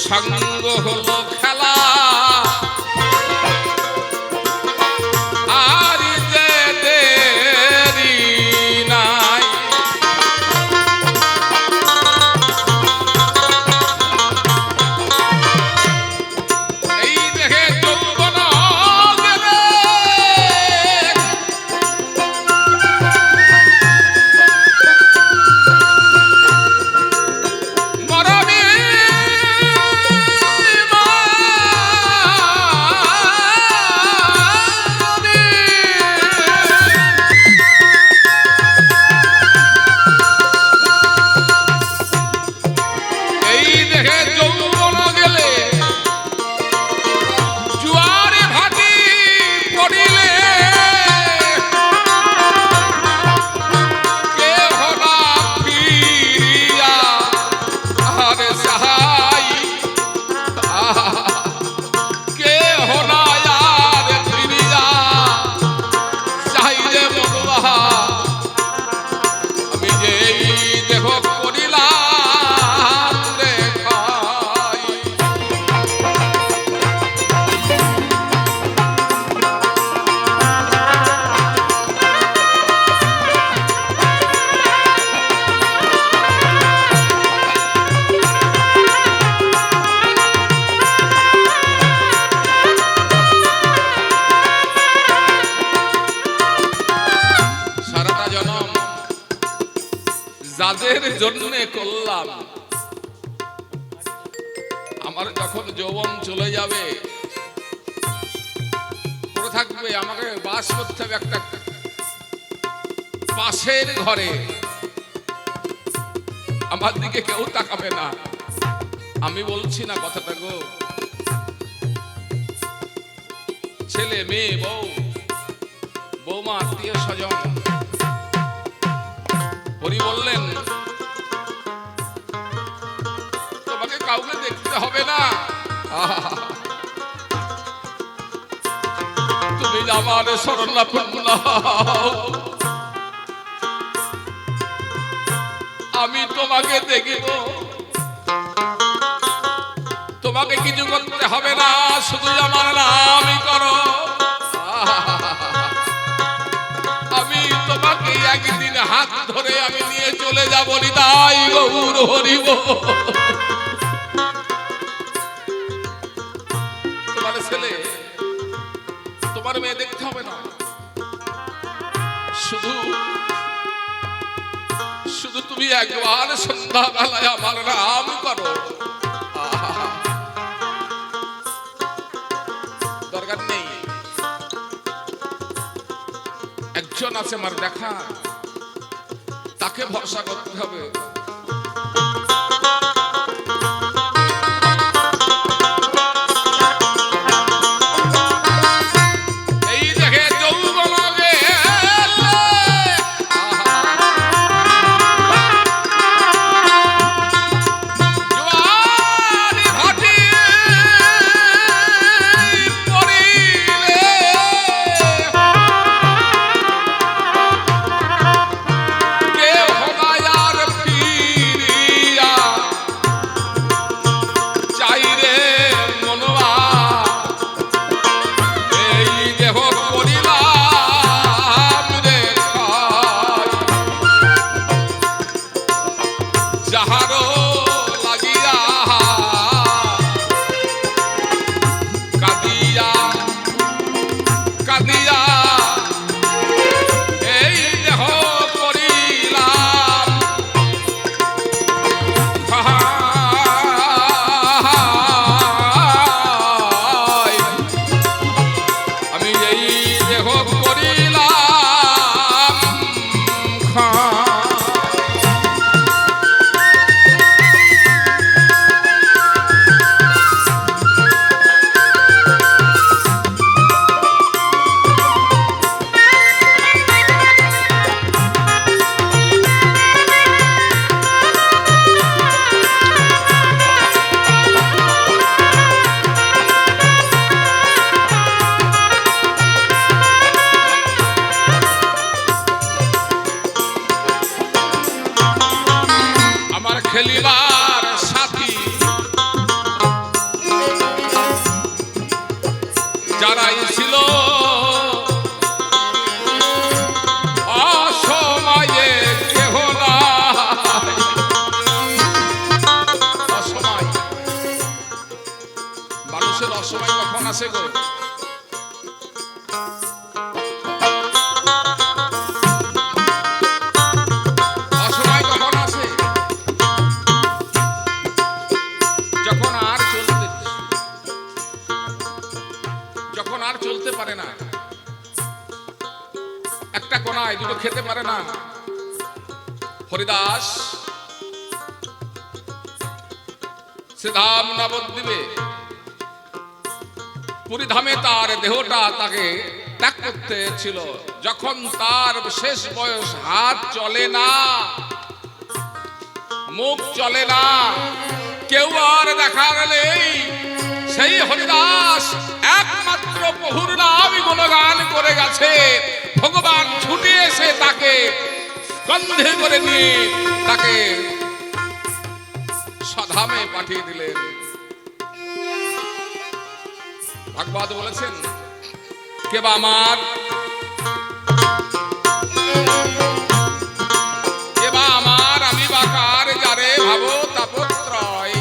Speaker 2: সঙ্গ হলো খেলা আর যে দেরি নাই। এই দেখে যৌবন গেলে মরণে যাদের জন্য করলাম আমার যখন যৌবন চলে যাবে, পড়ে থাকবে, আমাকে বাস করতে হবে একটা পাশের ঘরে, আমার দিকে কেউ তাকাবে না। আমি বলছি না কথাটা গো, ছেলে মেয়ে বউ বৌমা আত্মীয় স্বজন। হরি বললেন তোমাকে কাউকে দেখতে হবে না, তুমি আমার শরণাপন্ন, আমি তোমাকে দেখিব, তোমাকে কিছু করতে হবে না, শুধু আমার নামই করো। আমি তোমাকে একদিন হাত ধরে আমি নিয়ে চলে যাব, নিতাই গৌর হরিব। তোমার ছেলে তোমার মেয়ে দেখতে হবে না, শুধু শুধু তুমি একবার সন্ধ্যাবেলায় আমার নাম করো। দরকার নেই, একজন আছে আমার দেখা, তাকে ভরসা করতে হবে। এই দেখে যৌবন যাহারো লাগিয়া কাঁদিয়া কাঁদিয়া এই দেহ করিলাম, আমি এই দেহ করিলাম। খেলিবার সাথী যারাই ছিল অসময়ে কেহ নাই, অসময়, মানুষের অসময় কখন আসে গো? যখন আর চলতে পারে না, একটা কোনায় দুটো খেতে পারে না। হরিদাস শ্রীধাম নবদ্বীপে পুরীধামে তার দেহটা তাকে ত্যাগ করতে ছিল। যখন তার শেষ বয়স, হাত চলে না, মুখ চলে না, কেউ আর দেখার নেই, সেই হরিদাস একমাত্র প্রভুর নাম গুণগান করে গেছে। ভগবান ছুটে এসে তাকে কন্ধে করে নিয়ে তাকে স্বধামে পাঠিয়ে দিলেন। ভাগবত বলেছেন, কে বা আমার, কে বা আমার, আমি বাকার যারে ভাবো তাপত্রয়,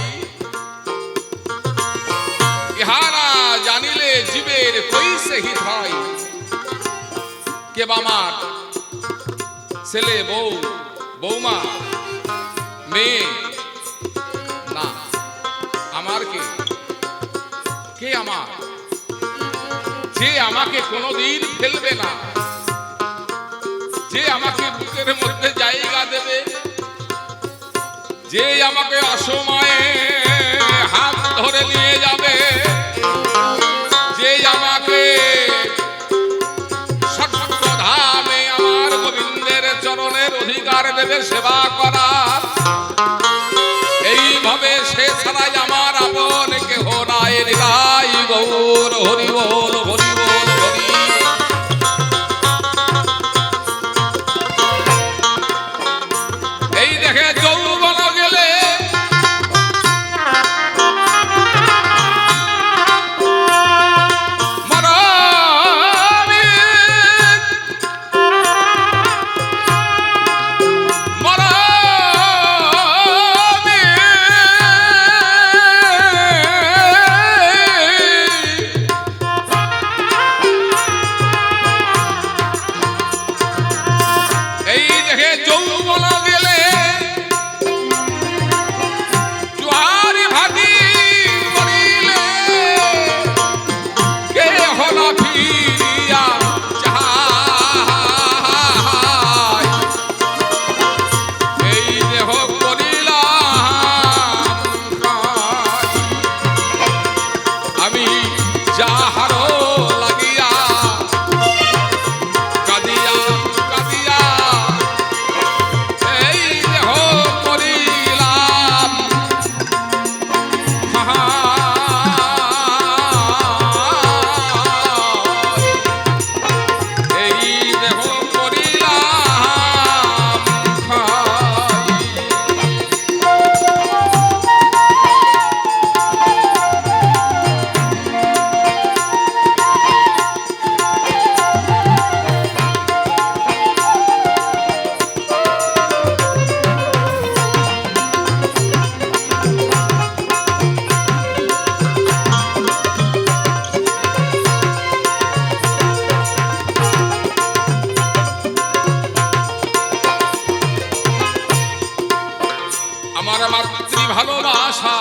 Speaker 2: ইহারা জানিলে জীবের কইসে হিত হয়। কে বা আমার, ছেলে বউ বৌমা মেয়ে না, আমার কে? কে আমার, যে আমাকে কোনোদিন ফেলবে না, যে আমাকে বুকের মধ্যে জায়গা দেবে, যে আমাকে অসময়ে হাত ধরে নিয়ে যাবে, যে আমাকে সত্যধামে আমার গোবিন্দের চরণের অধিকার দেবে সেবা করার, এইভাবে সে ছাড়াই আমার আপন কেহ নাই। হৃদয় গৌর হরি বল হরি বল হরি। এই দেখে যৌবন গেলে আমার মাতৃ ভালোবাসা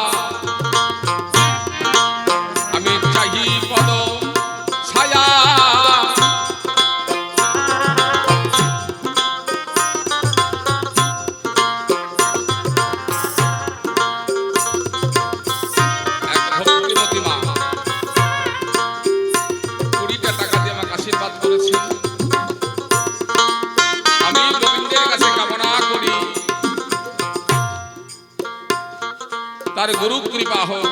Speaker 2: আমি চাহি পদ ছায়া। এক ভক্তিমতী মা 20টা টাকা দিয়ে আমাকে আশীর্বাদ করেছেন। আমি গোবিন্দের কাছে কামনা করি তার গুরু কৃপা হোক।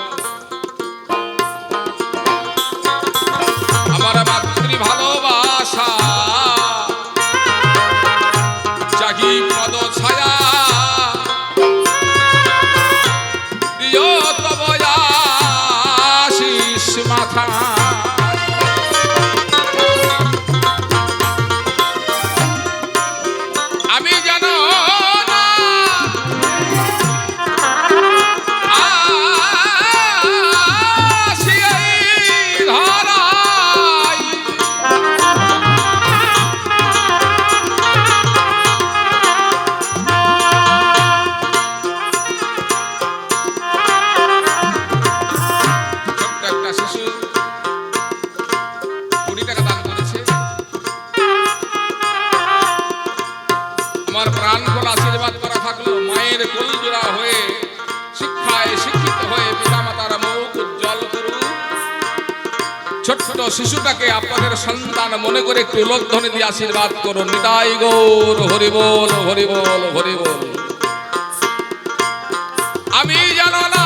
Speaker 2: আমার মাতৃ ভালোবাসা চাহি পদ ছায়া, প্রিয় তব আশিস মাথা। আমি যেন আমার প্রাণ খোলা আশীর্বাদ করা থাকলো। মায়ের কোলজোড়া হয়ে শিক্ষায় শিক্ষিত হয়ে পিতামাতার মুখ উজ্জ্বল করুন। ছোট্ট শিশুটাকে আপনাদের সন্তান মনে করে একটু লোকধ্বনি দিয়ে আশীর্বাদ করুন। নিতাই গৌর হরি বল হরি বল হরি বল। আমি জানো না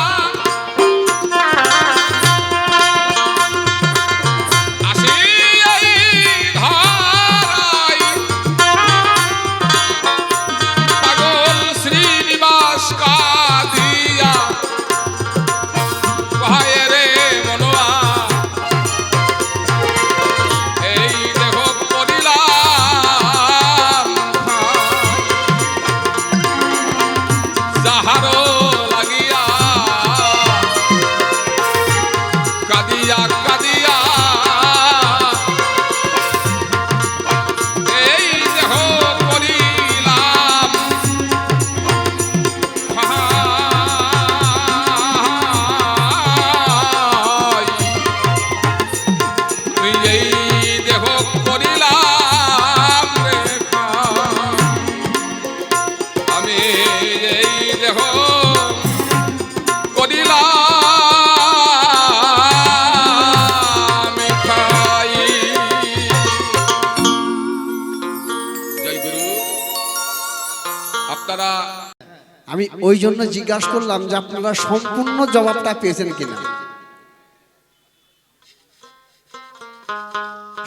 Speaker 1: আমি ওই জন্য জিজ্ঞাসা করলাম যে আপনারা সম্পূর্ণ জবাবটা পেয়েছেন কিনা।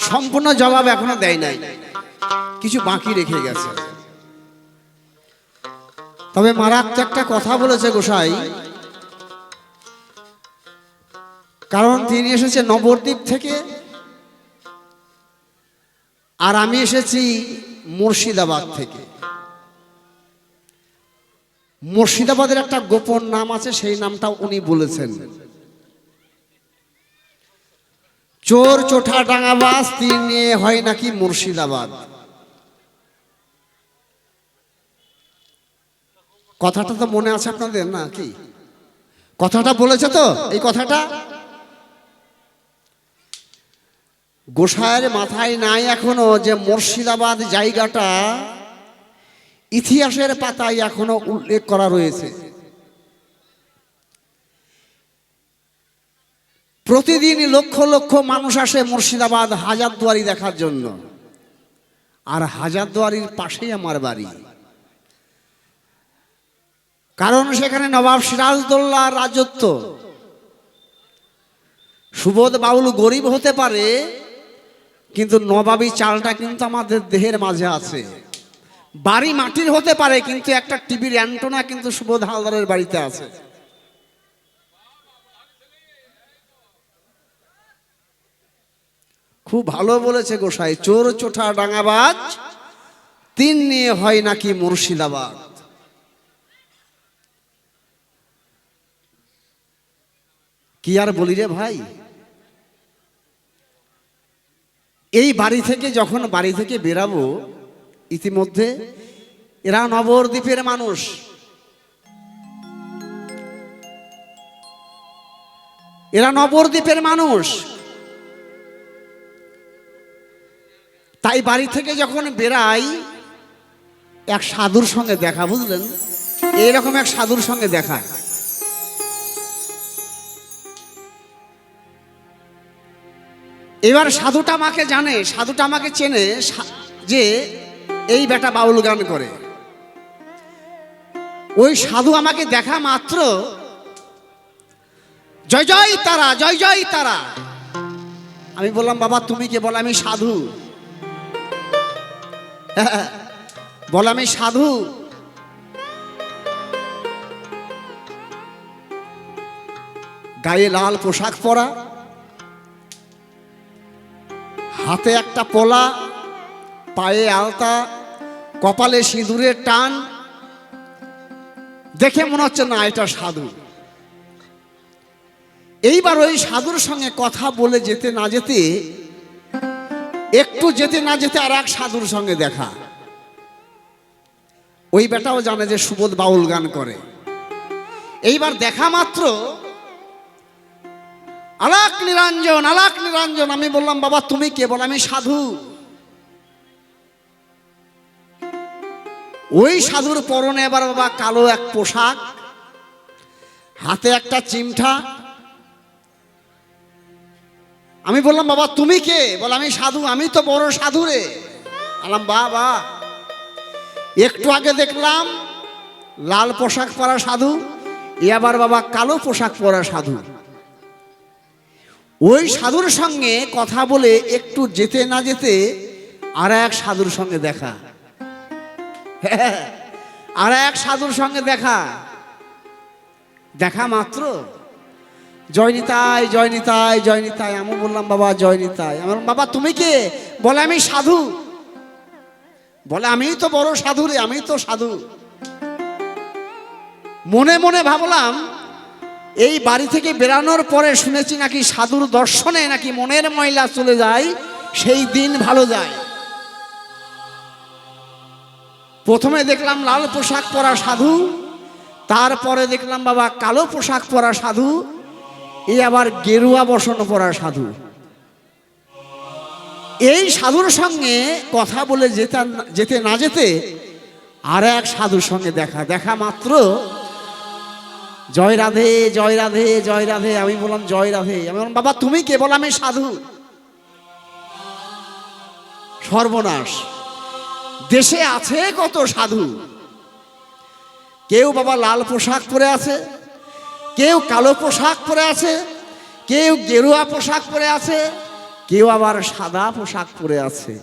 Speaker 1: সম্পূর্ণ জবাব এখনো দেয় নাই, কিছু বাকি রেখে গেছে। তবে মারাত্মক একটা কথা বলেছে গোসাই, কারণ তিনি এসেছে নবদ্বীপ থেকে আর আমি এসেছি মুর্শিদাবাদ থেকে। মুর্শিদাবাদের একটা গোপন নাম আছে, সেই নামটা উনি বলেছেন, চোর চোঠা ডাঙাবাজ তীর নিয়ে হয় নাকি মুর্শিদাবাদ। কথাটা তো মনে আছে আপনাদের না কি? কথাটা বলেছে তো, এই কথাটা গোসাইয়ের মাথায় নাই এখনো যে মুর্শিদাবাদ জায়গাটা ইতিহাসের পাতায় এখনো উল্লেখ করা রয়েছে। প্রতিদিন লক্ষ লক্ষ মানুষ আসে মুর্শিদাবাদ হাজারদুয়ারি দেখার জন্য, আর হাজারদুয়ারির পাশেই আমার বাড়ি। কারণ সেখানে নবাব সিরাজদৌল্লার রাজত্ব। সুবোধ বাউল গরিব হতে পারে, কিন্তু নবাবী চালটা কিন্তু আমাদের দেহের মাঝে আছে। বাড়ি মাটির হতে পারে, কিন্তু একটা টিভির অ্যান্টেনা কিন্তু সুবোধ হালদারের বাড়িতে আছে। খুব ভালো বলেছে গোসাই, চোর চোঠা ডাঙাবাজ তিন নিয়ে হয় নাকি মুর্শিদাবাদ। কি আর বলি রে ভাই, এই বাড়ি থেকে যখন বাড়ি থেকে বেরাবো, ইতিমধ্যে এরা নবদ্বীপের মানুষ, এরা নবদ্বীপের মানুষ। তাই বাড়ি থেকে যখন বেরাই, এক সাধুর সঙ্গে দেখা, বুঝলেন, এইরকম এক সাধুর সঙ্গে দেখা। এবার সাধুটা আমাকে জানে, সাধুটা আমাকে চেনে যে এই বেটা বাউল গান করে। ওই সাধু আমাকে দেখা মাত্র জয় জয় তারা, জয় জয় তারা। আমি বললাম, বাবা তুমি কে? বলে আমি সাধু। বলে আমি সাধু। গায়ে লাল পোশাক পরা, হাতে একটা পলা, পায়ে আলতা, কপালে সিঁদুরের টান, দেখে মনে হচ্ছে না এটা সাধু। এইবার ওই সাধুর সঙ্গে কথা বলে যেতে না যেতে, একটু যেতে না যেতে আর এক সাধুর সঙ্গে দেখা। ওই বেটাও জানে যে সুবোধ বাউল গান করে। এইবার দেখা মাত্র আলাক নিরঞ্জন, আলাক নিরঞ্জন। আমি বললাম, বাবা তুমি কে? বল আমি সাধু। ওই সাধুর পরনে এবার বাবা কালো এক পোশাক, হাতে একটা চিমঠা। আমি বললাম, বাবা তুমি কে? বল আমি সাধু। আমি তো বড় সাধু রে। বললাম, বাবা একটু আগে দেখলাম লাল পোশাক পরা সাধু, এবার বাবা কালো পোশাক পরা সাধু। ওই সাধুর সঙ্গে কথা বলে একটু যেতে না যেতে আর এক সাধুর সঙ্গে দেখা। আর এক সাধুর সঙ্গে দেখা। দেখা মাত্র জয় নিতাই, জয় নিতাই, জয় নিতাই। আমি বললাম, বাবা জয় নিতাই। আমি বললাম, বাবা তুমি কে? বলে আমি সাধু। বলে আমি তো বড় সাধু রে, আমি তো সাধু। মনে মনে ভাবলাম, এই বাড়ি থেকে বেরানোর পরে শুনেছি নাকি সাধুর দর্শনে নাকি মনের ময়লা চলে যায়, সেই দিন ভালো যায়। প্রথমে দেখলাম লাল পোশাক পরা সাধু, তারপরে দেখলাম বাবা কালো পোশাক পরা সাধু, এই আবার গেরুয়া বসন পরা সাধু। এই সাধুর সঙ্গে কথা বলে যেতে না যেতে আর এক সাধুর সঙ্গে দেখা। দেখা মাত্র জয় রাধে, জয় রাধে, জয় রাধে। আমি বললাম, জয় রাধে। আমি বললাম, বাবা তুমি কে? বল আমি সাধু। সর্বনাশ, দেশে আছে কত সাধু, কেউ বাবা লাল পোশাক পরে আছে, কেউ কালো পোশাক পরে আছে, কেউ গেরুয়া পোশাক পরে আছে, কেউ আবার সাদা পোশাক পরে আছে।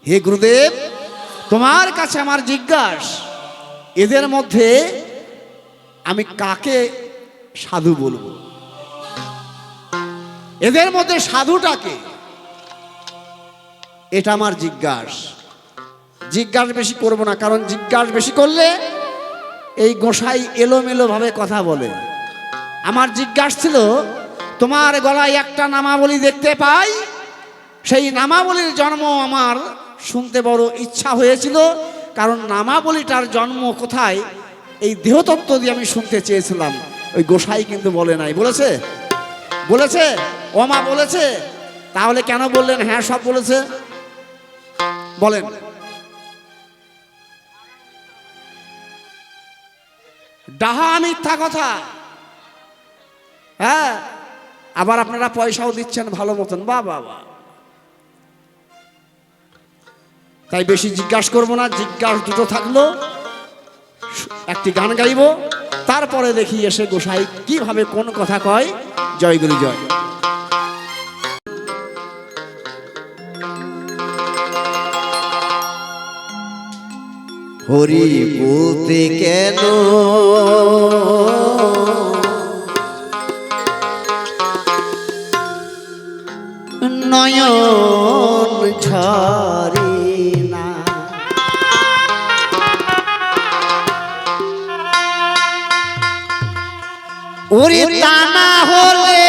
Speaker 1: হে গুরুদেব, তোমার কাছে আমার জিজ্ঞাসা, এদের মধ্যে আমি কাকে সাধু বলবো? এদের মধ্যে সাধুটাকে, এটা আমার জিজ্ঞাসা বেশি করব না, কারণ জিজ্ঞাসা বেশি করলে এই গোসাই এলোমেলো ভাবে কথা বলে। আমার জিজ্ঞাসা ছিল, তোমার গলায় একটা নামাবলী দেখতে পাই, সেই নামাবলীর জন্ম আমার শুনতে বড় ইচ্ছা হয়েছিল, কারণ নামাবলীটার জন্ম কোথায় এই দেহতত্ত্ব দিয়ে আমি শুনতে চেয়েছিলাম। ওই গোসাই কিন্তু বলে নাই। বলেছে? বলেছে? ওমা বলেছে? তাহলে কেন বললেন হ্যাঁ সব বলেছে? বলেন। ডাহা মিথ্যা কথা। হ্যাঁ, আবার আপনারা পয়সাও দিচ্ছেন ভালো মতন, বা বাবা। তাই বেশি জিজ্ঞাসা করবো না, জিজ্ঞাসা দুটো থাকলো, একটি গান গাইব, তারপরে দেখি এসে গোসাই কিভাবে কোন কথা কয়। জয় গুরু জয়। হরি বলতে কেন নয়ন ঝরে না, ওরে তা না হলে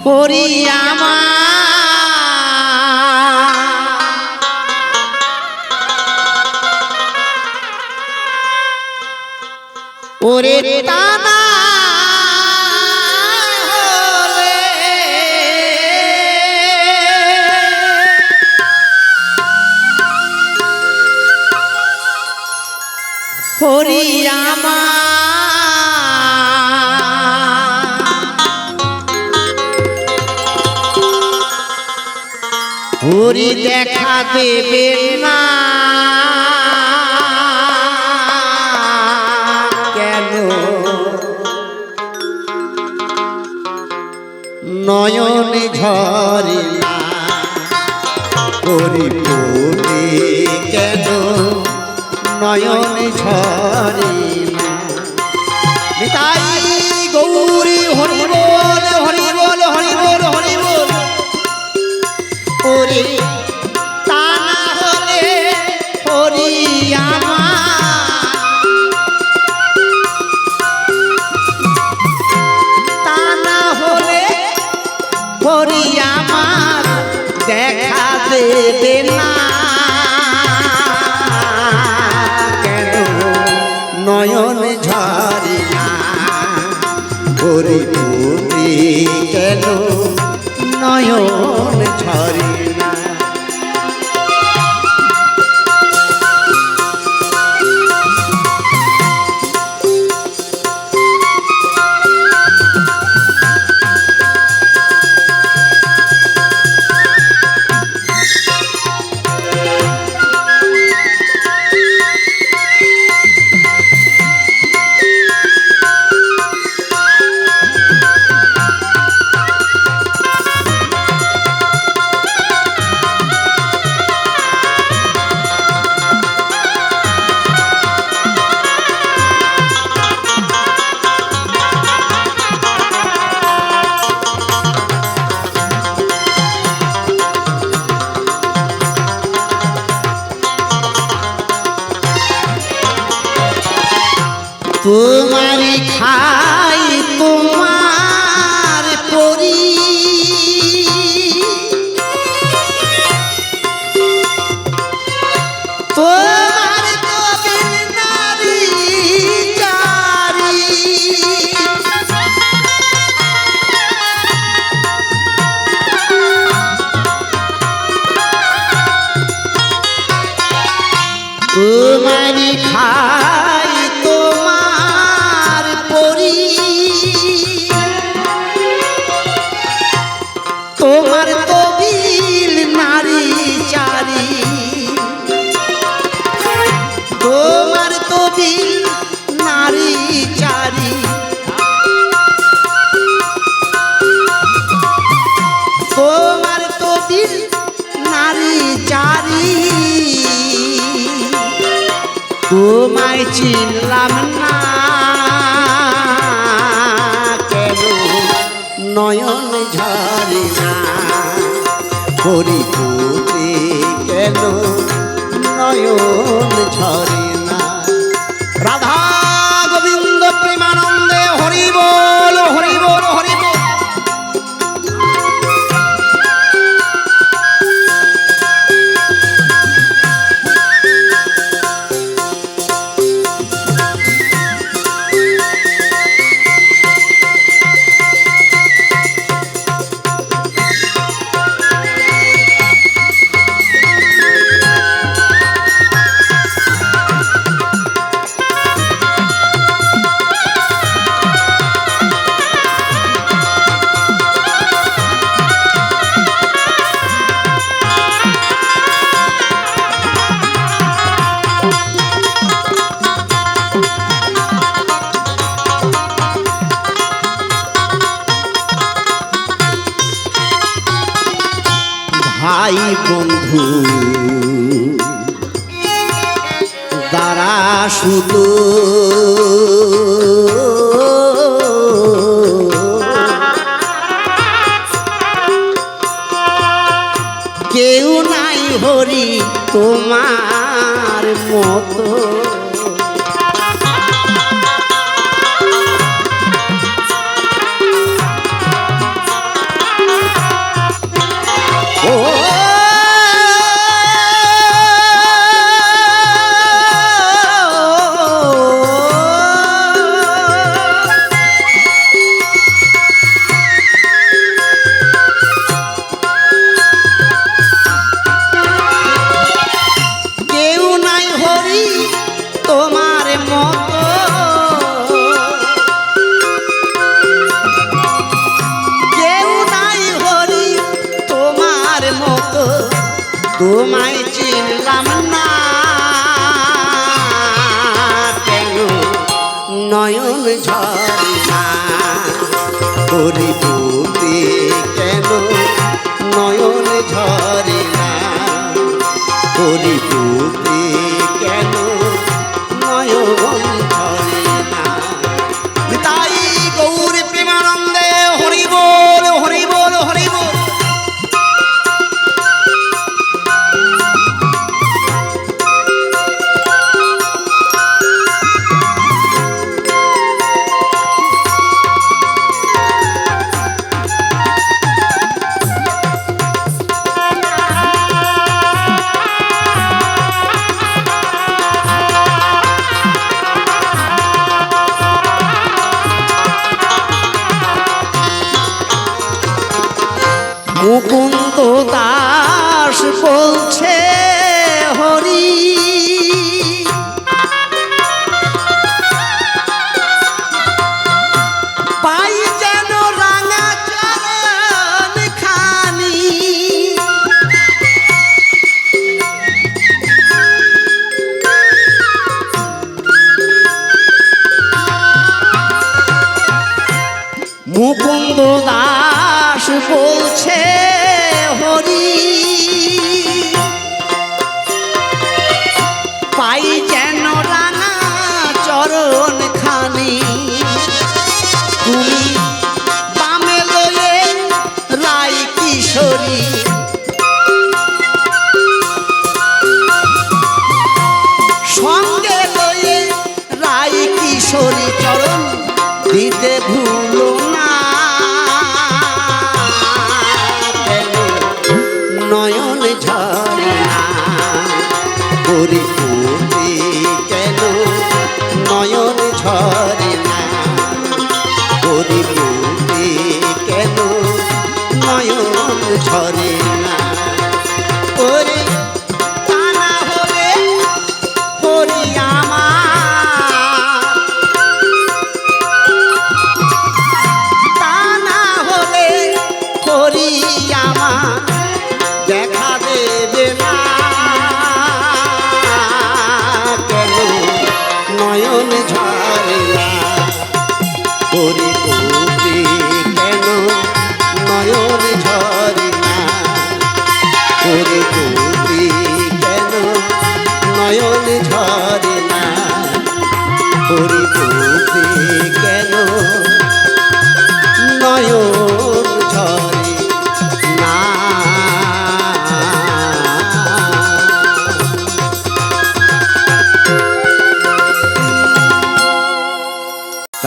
Speaker 1: হরি আমার ওরে তা না হলে হরি আমার হরি দেখা দেবে না কেন, নয়নে ঝরে না, হরি বলে কেন নয়নে ঝরে না। নিতাই গৌরী হরি বল, হরি বল, হরি বল, হরি বল। ওরে তা না হলে হরি আমার, তা না হলে হরি আমার দেখা দেবে না কেন, নয়ন ঝরে না, হরি বলে কেন নয়ন ঝরে না। তোমারি খাই তোমার পরি, তোমার কবির নারী চারি, তোমারি খাই তোমার পরি, তোমায় চিনলাম না কেন নয়ন ঝরে না হরিপুরে কেন নয়ন ঝরে না। রাধা গোবিন্দ প্রেমানন্দে হরি বল হরি বল হরি বল। ভাই বন্ধু দ্বারা শুধু কেউ নাই হরি তোমার মতো। তোমায় চিনলাম না কেন নয়ন ঝরে না হরিপুরে কেন নয়ন ঝরে না হরিপুরে কেন নয়ন ঝরে না। তাই গৌর প্রেমানন্দে হরি বল হরি বল হরি বল। মুকুন্দ দাস বলছে হরি পাই যেন রাঙা চরণ খানি মুকুন্দ দাস বলছে হরি পাই যেন রাঙা চরণ খানি তুমি বামে লয়ে রাই কিশোরী সঙ্গে লয়ে রাই কিশোরী চরণ দিতে ভুলো না নয়ন ঝরে না হরিপুরে কেন নয়ন ঝরে না হরিপুরে কেন নয়ন ঝরে না। ওরে তা না হলে হরি আমার তা না হলে হরি আমার দেখা দেবে না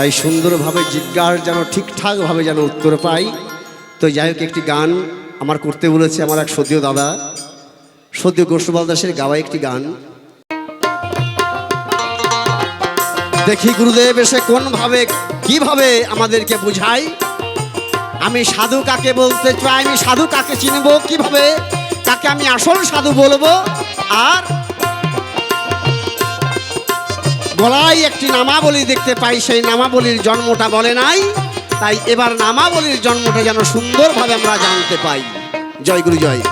Speaker 1: তাই সুন্দরভাবে জিজ্ঞাসা যেন ঠিকঠাকভাবে যেন উত্তর পাই। তো যাই হোক, একটি গান আমার করতে বলেছে আমার এক সদ্য দাদা, সদ্য গোষ্ঠপাল দাসের গাওয়া একটি গান। দেখি গুরুদেব এসে কোনভাবে কিভাবে আমাদেরকে বুঝাই। আমি সাধু কাকে বলতে চাই, আমি সাধু কাকে চিনব কিভাবে, তাকে আমি আসল সাধু বলবো। আর গলায় একটি নামাবলী দেখতে পাই, সেই নামাবলীর জন্মটা বলে নাই, তাই এবার নামাবলীর জন্মটা যেন সুন্দরভাবে আমরা জানতে পাই। জয় গুরু জয়।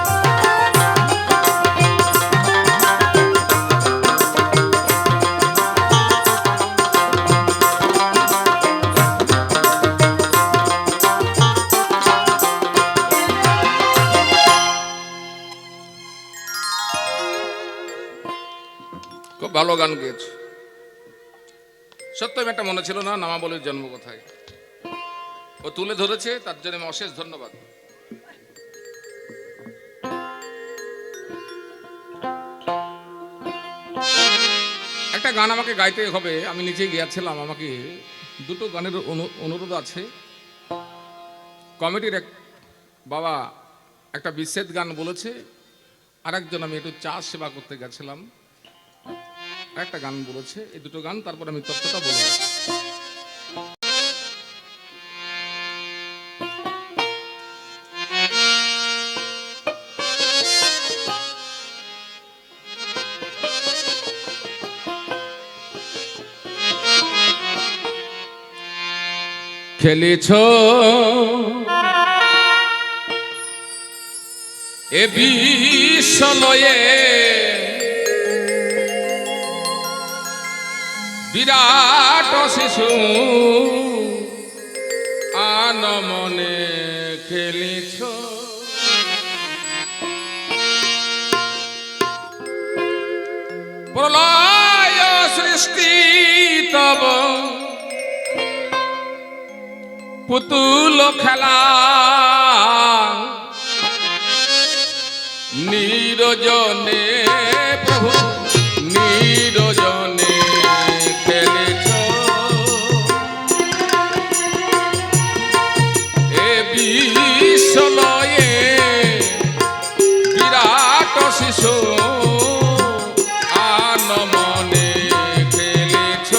Speaker 2: খুব ভালো গান গেয়েছ। সত্যি একটা মনে ছিল না নামাবলীর জন্ম কোথায়, ও তুলে ধরেছে, তার জন্য আমি অশেষ ধন্যবাদ। একটা গান আমাকে গাইতে হবে, আমি নিজে গিয়েছিলাম, আমাকে দুটো গানের অনুরোধ আছে। কমিটির এক বাবা একটা বিচ্ছেদ গান বলেছে, আর একজন আমি একটু চা সেবা করতে গেছিলাম, একটা গান বলেছে। এই দুটো গান, তারপর আমি তত্ত্বটা বলবো। খেলেছ এ বিশ্বলয়ে বিরাট শিশু আনমনে খেলিছ, প্রলয় সৃষ্টি তব পুতুল খেলা, নিরজনে প্রভু নিরজনে খেলেছ এ বিশ্বলয়ে বিরাট শিশু আনমনে খেলেছ।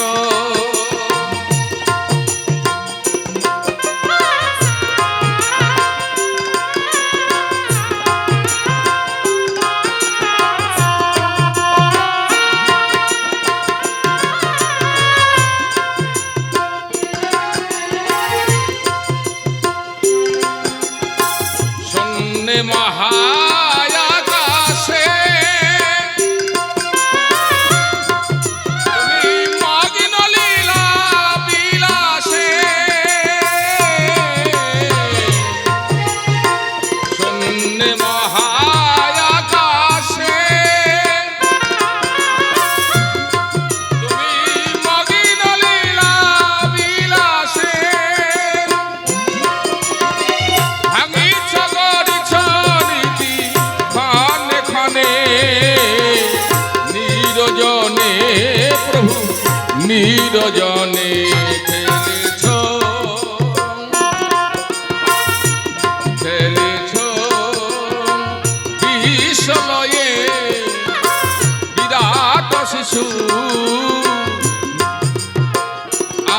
Speaker 2: মহায়াকাশে তুমি মগ্ন লীলা বিলাসে, শূন্যে মহায়াকাশে তুমি মগ্ন লীলা বিলাসে, ভাঙিছ নিরজনে প্রভু নিরজনে খেলেছ, খেলেছ বিশ্বলয়ে বিরাট শিশু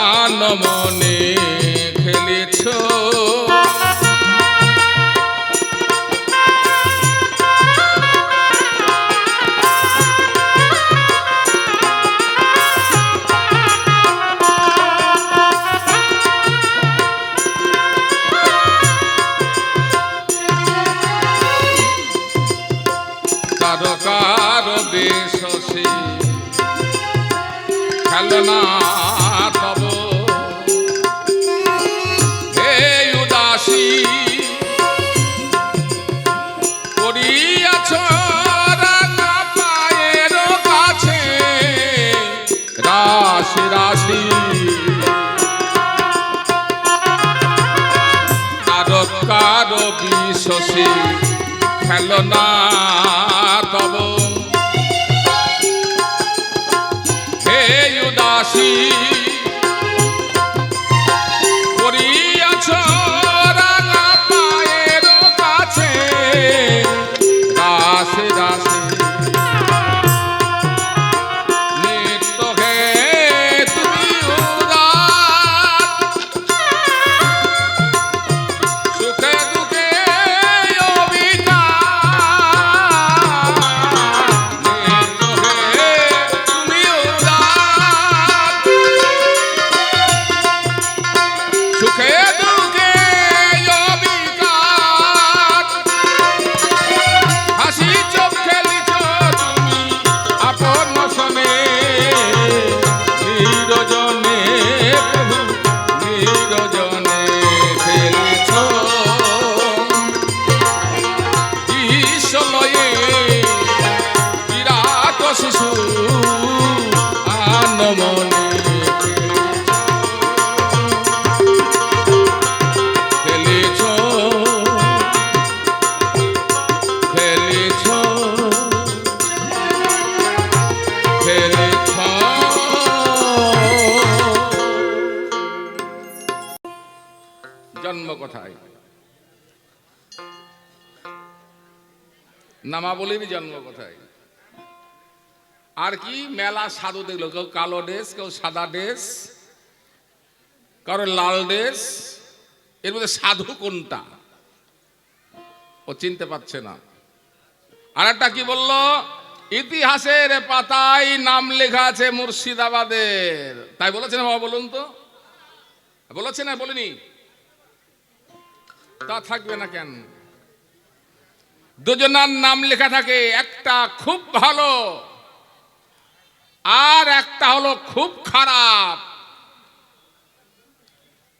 Speaker 2: আনমনে খেলেছ। কারো বেশে খেলনা তব হে উদাসী করিয়াছ রাঙা পায়ের কাছে রাশি রাশি, কারো বিশ্বসী খেলনা তব হে উদাসী নামাবলীর জন্ম কোথায়? আর কি মেলা সাধু দেখলো, কেউ কালো ড্রেস, কেউ সাদা ড্রেস, কারো লাল ড্রেস। এর মধ্যে সাধু কোনটা ও চিনতে পারছে না। আর একটা কি বললো, ইতিহাসের পাতায় নাম লেখা আছে মুর্শিদাবাদের। তাই বলেছে না বাবা? বলুন তো, বলেছে না? বলিনি? তা থাকবে না কেন? দুজনার নাম লেখা থাকে, একটা খুব ভালো আর একটা হলো খুব খারাপ।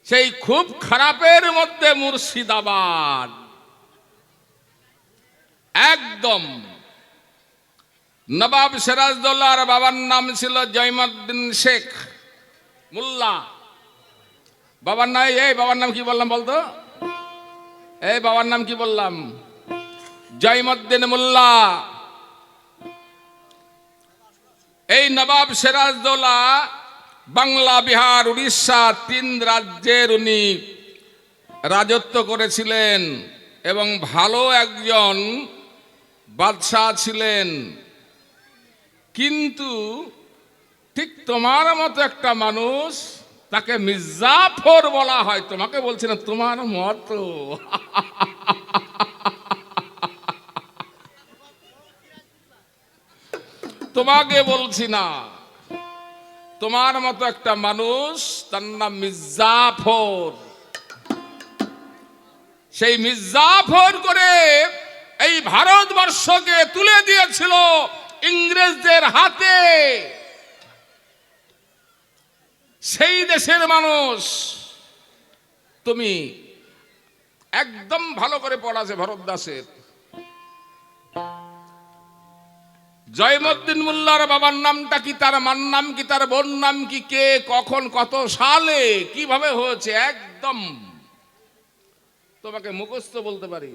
Speaker 2: সেই খুব খারাপের মধ্যে মুর্শিদাবাদ একদম। নবাব সিরাজদৌল্লার বাবার নাম ছিল জয়মুদ্দিন শেখ মোল্লা। বাবার নাম, এই বাবার নাম কি বললাম বলতো? এই বাবার নাম কি বললাম? জয়মুদ্দিন মোল্লা। এই নবাব সিরাজদৌল্লা বাংলা, বিহার, উড়িষ্যা 3 রাজ্যের উনি রাজত্ব করেছিলেন এবং ভালো একজন বাদশাহ ছিলেন। কিন্তু ঠিক তোমার মতো একটা মানুষ, তাকে মির্জাফর বলা হয়। তোমাকে বলছি না, তোমার মতো। তোমাকে বলছি না, তোমার মতো একটা মানুষ, তার নাম মির্জাফর। সেই মির্জাফর করে এই ভারতবর্ষকে তুলে দিয়েছিল ইংরেজদের হাতে। সেই দেশের মানুষ। তুমি একদম ভালো করে পড়াছে ভরতদাসের। জয়মুদ্দিন মোল্লার বাবার নামটা কি, তার মার নাম কি, তার বোন নাম কি, কে, কখন, কত সালে, কিভাবে হয়েছে, একদম তোমাকে মুখস্থ বলতে পারি।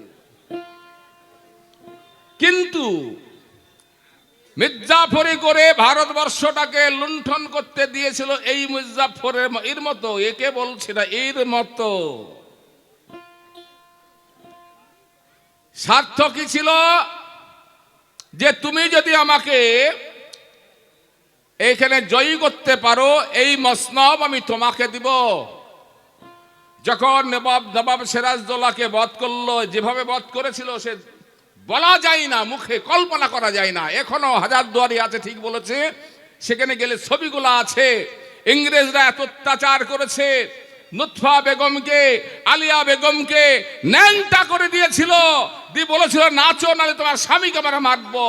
Speaker 2: কিন্তু মির্জাফরি করে ভারতবর্ষটাকে লুণ্ঠন করতে দিয়েছিল এই মির্জাফরের এর মতো। একে বলছি না, এর মতো। স্বার্থ কি ছিল? যে তুমি যদি আমাকে এইখানে জয়ী করতে পারো, এই মসনব আমি তোমাকে দিব। যখন নবাব সিরাজদৌল্লাকে বধ করলো, যেভাবে বধ করেছিল সে বলা যায় না, মুখে কল্পনা করা যায় না। এখনো হাজারদুয়ারি আছে, ঠিক বলেছে, সেখানে গেলে ছবিগুলো আছে। ইংরেজরা এত অত্যাচার করেছে, লুৎফা বেগমকে, আলিয়া বেগমকে ন্যাংটা করে দিয়েছিল, দিয়ে বলেছিল নাচো, নাহলে তোমার স্বামীকে আমরা মারবো।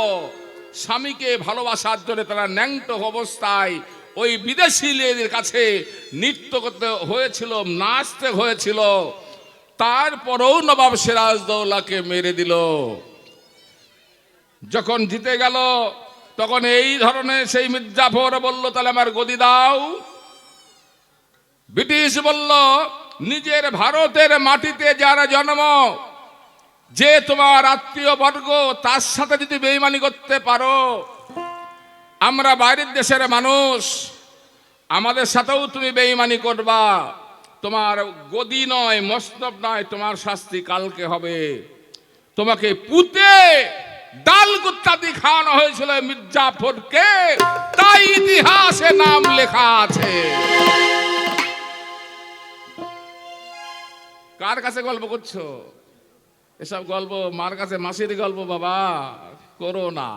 Speaker 2: স্বামীকে ভালোবাসার জন্য তারা ন্যাংটো অবস্থায় ওই বিদেশিদের কাছে নৃত্য করতে হয়েছিল, নাচতে হয়েছিল। তারপরেও নবাব সিরাজদৌল্লাকে মেরে দিল। যখন জিতে গেল, তখন এই ধরনের সেই মির্জাফর বলল, তাহলে আমার গদি দাও। ব্রিটিশ বলল, নিজের ভারতের মাটিতে যারা জন্ম, যে তোমার আত্মীয় বর্গ, তার সাথে যদি বেঈমানি করতে পারো, আমরা বাইরের দেশের মানুষ, আমাদের সাথেও তুমি বেঈমানি করবা, তোমার গদি নয়, মসনদ নয়, তোমার শাস্তি কালকে হবে। তোমাকে পুঁতে ডাল কুত্তাদি খাওয়ানো হয়েছিল মির্জাফরকে, তাই ইতিহাসে নাম লেখা আছে। কার কাছে গল্প করছো? এসব গল্প মার কাছে মাসির গল্প বাবা, করো না।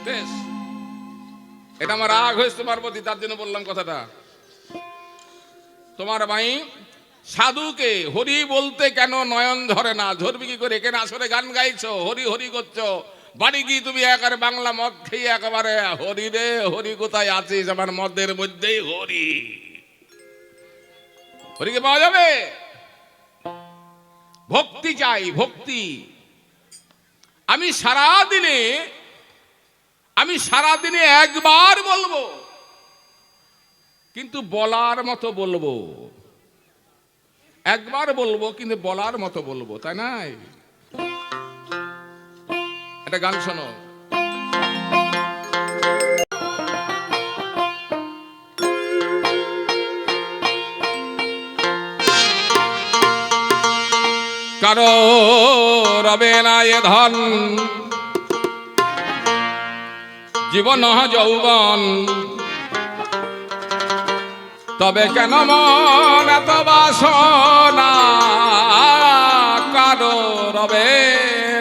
Speaker 2: বেশ, এটা আমার রাগ হয়েছে তোমার প্রতি, তার জন্য বললাম কথাটা। তোমার ভাই সাধুকে হরি বলতে কেন নয়ন ধরে না? ধরবি কি করে? কেন আসলে গান গাইছো, হরি হরি করছো, বাড়ি গিয়ে তুমি একেবারে বাংলা মদ খেয়ে একেবারে হরি রে হরি কোথায় আছিস, আমার মদের মধ্যেই হরি। হরিকে পাওয়া যাবে? ভক্তি চাই, ভক্তি। আমি সারাদিনে একবার বলবো, কিন্তু বলার মতো বলবো। একবার বলবো কিন্তু বলার মতো বলবো, তাই নাই? একটা গান শোনো। কারো রবে না এ ধন, জীবন যৌবন, তবে কেন মন এত বাসনা, কারো রবে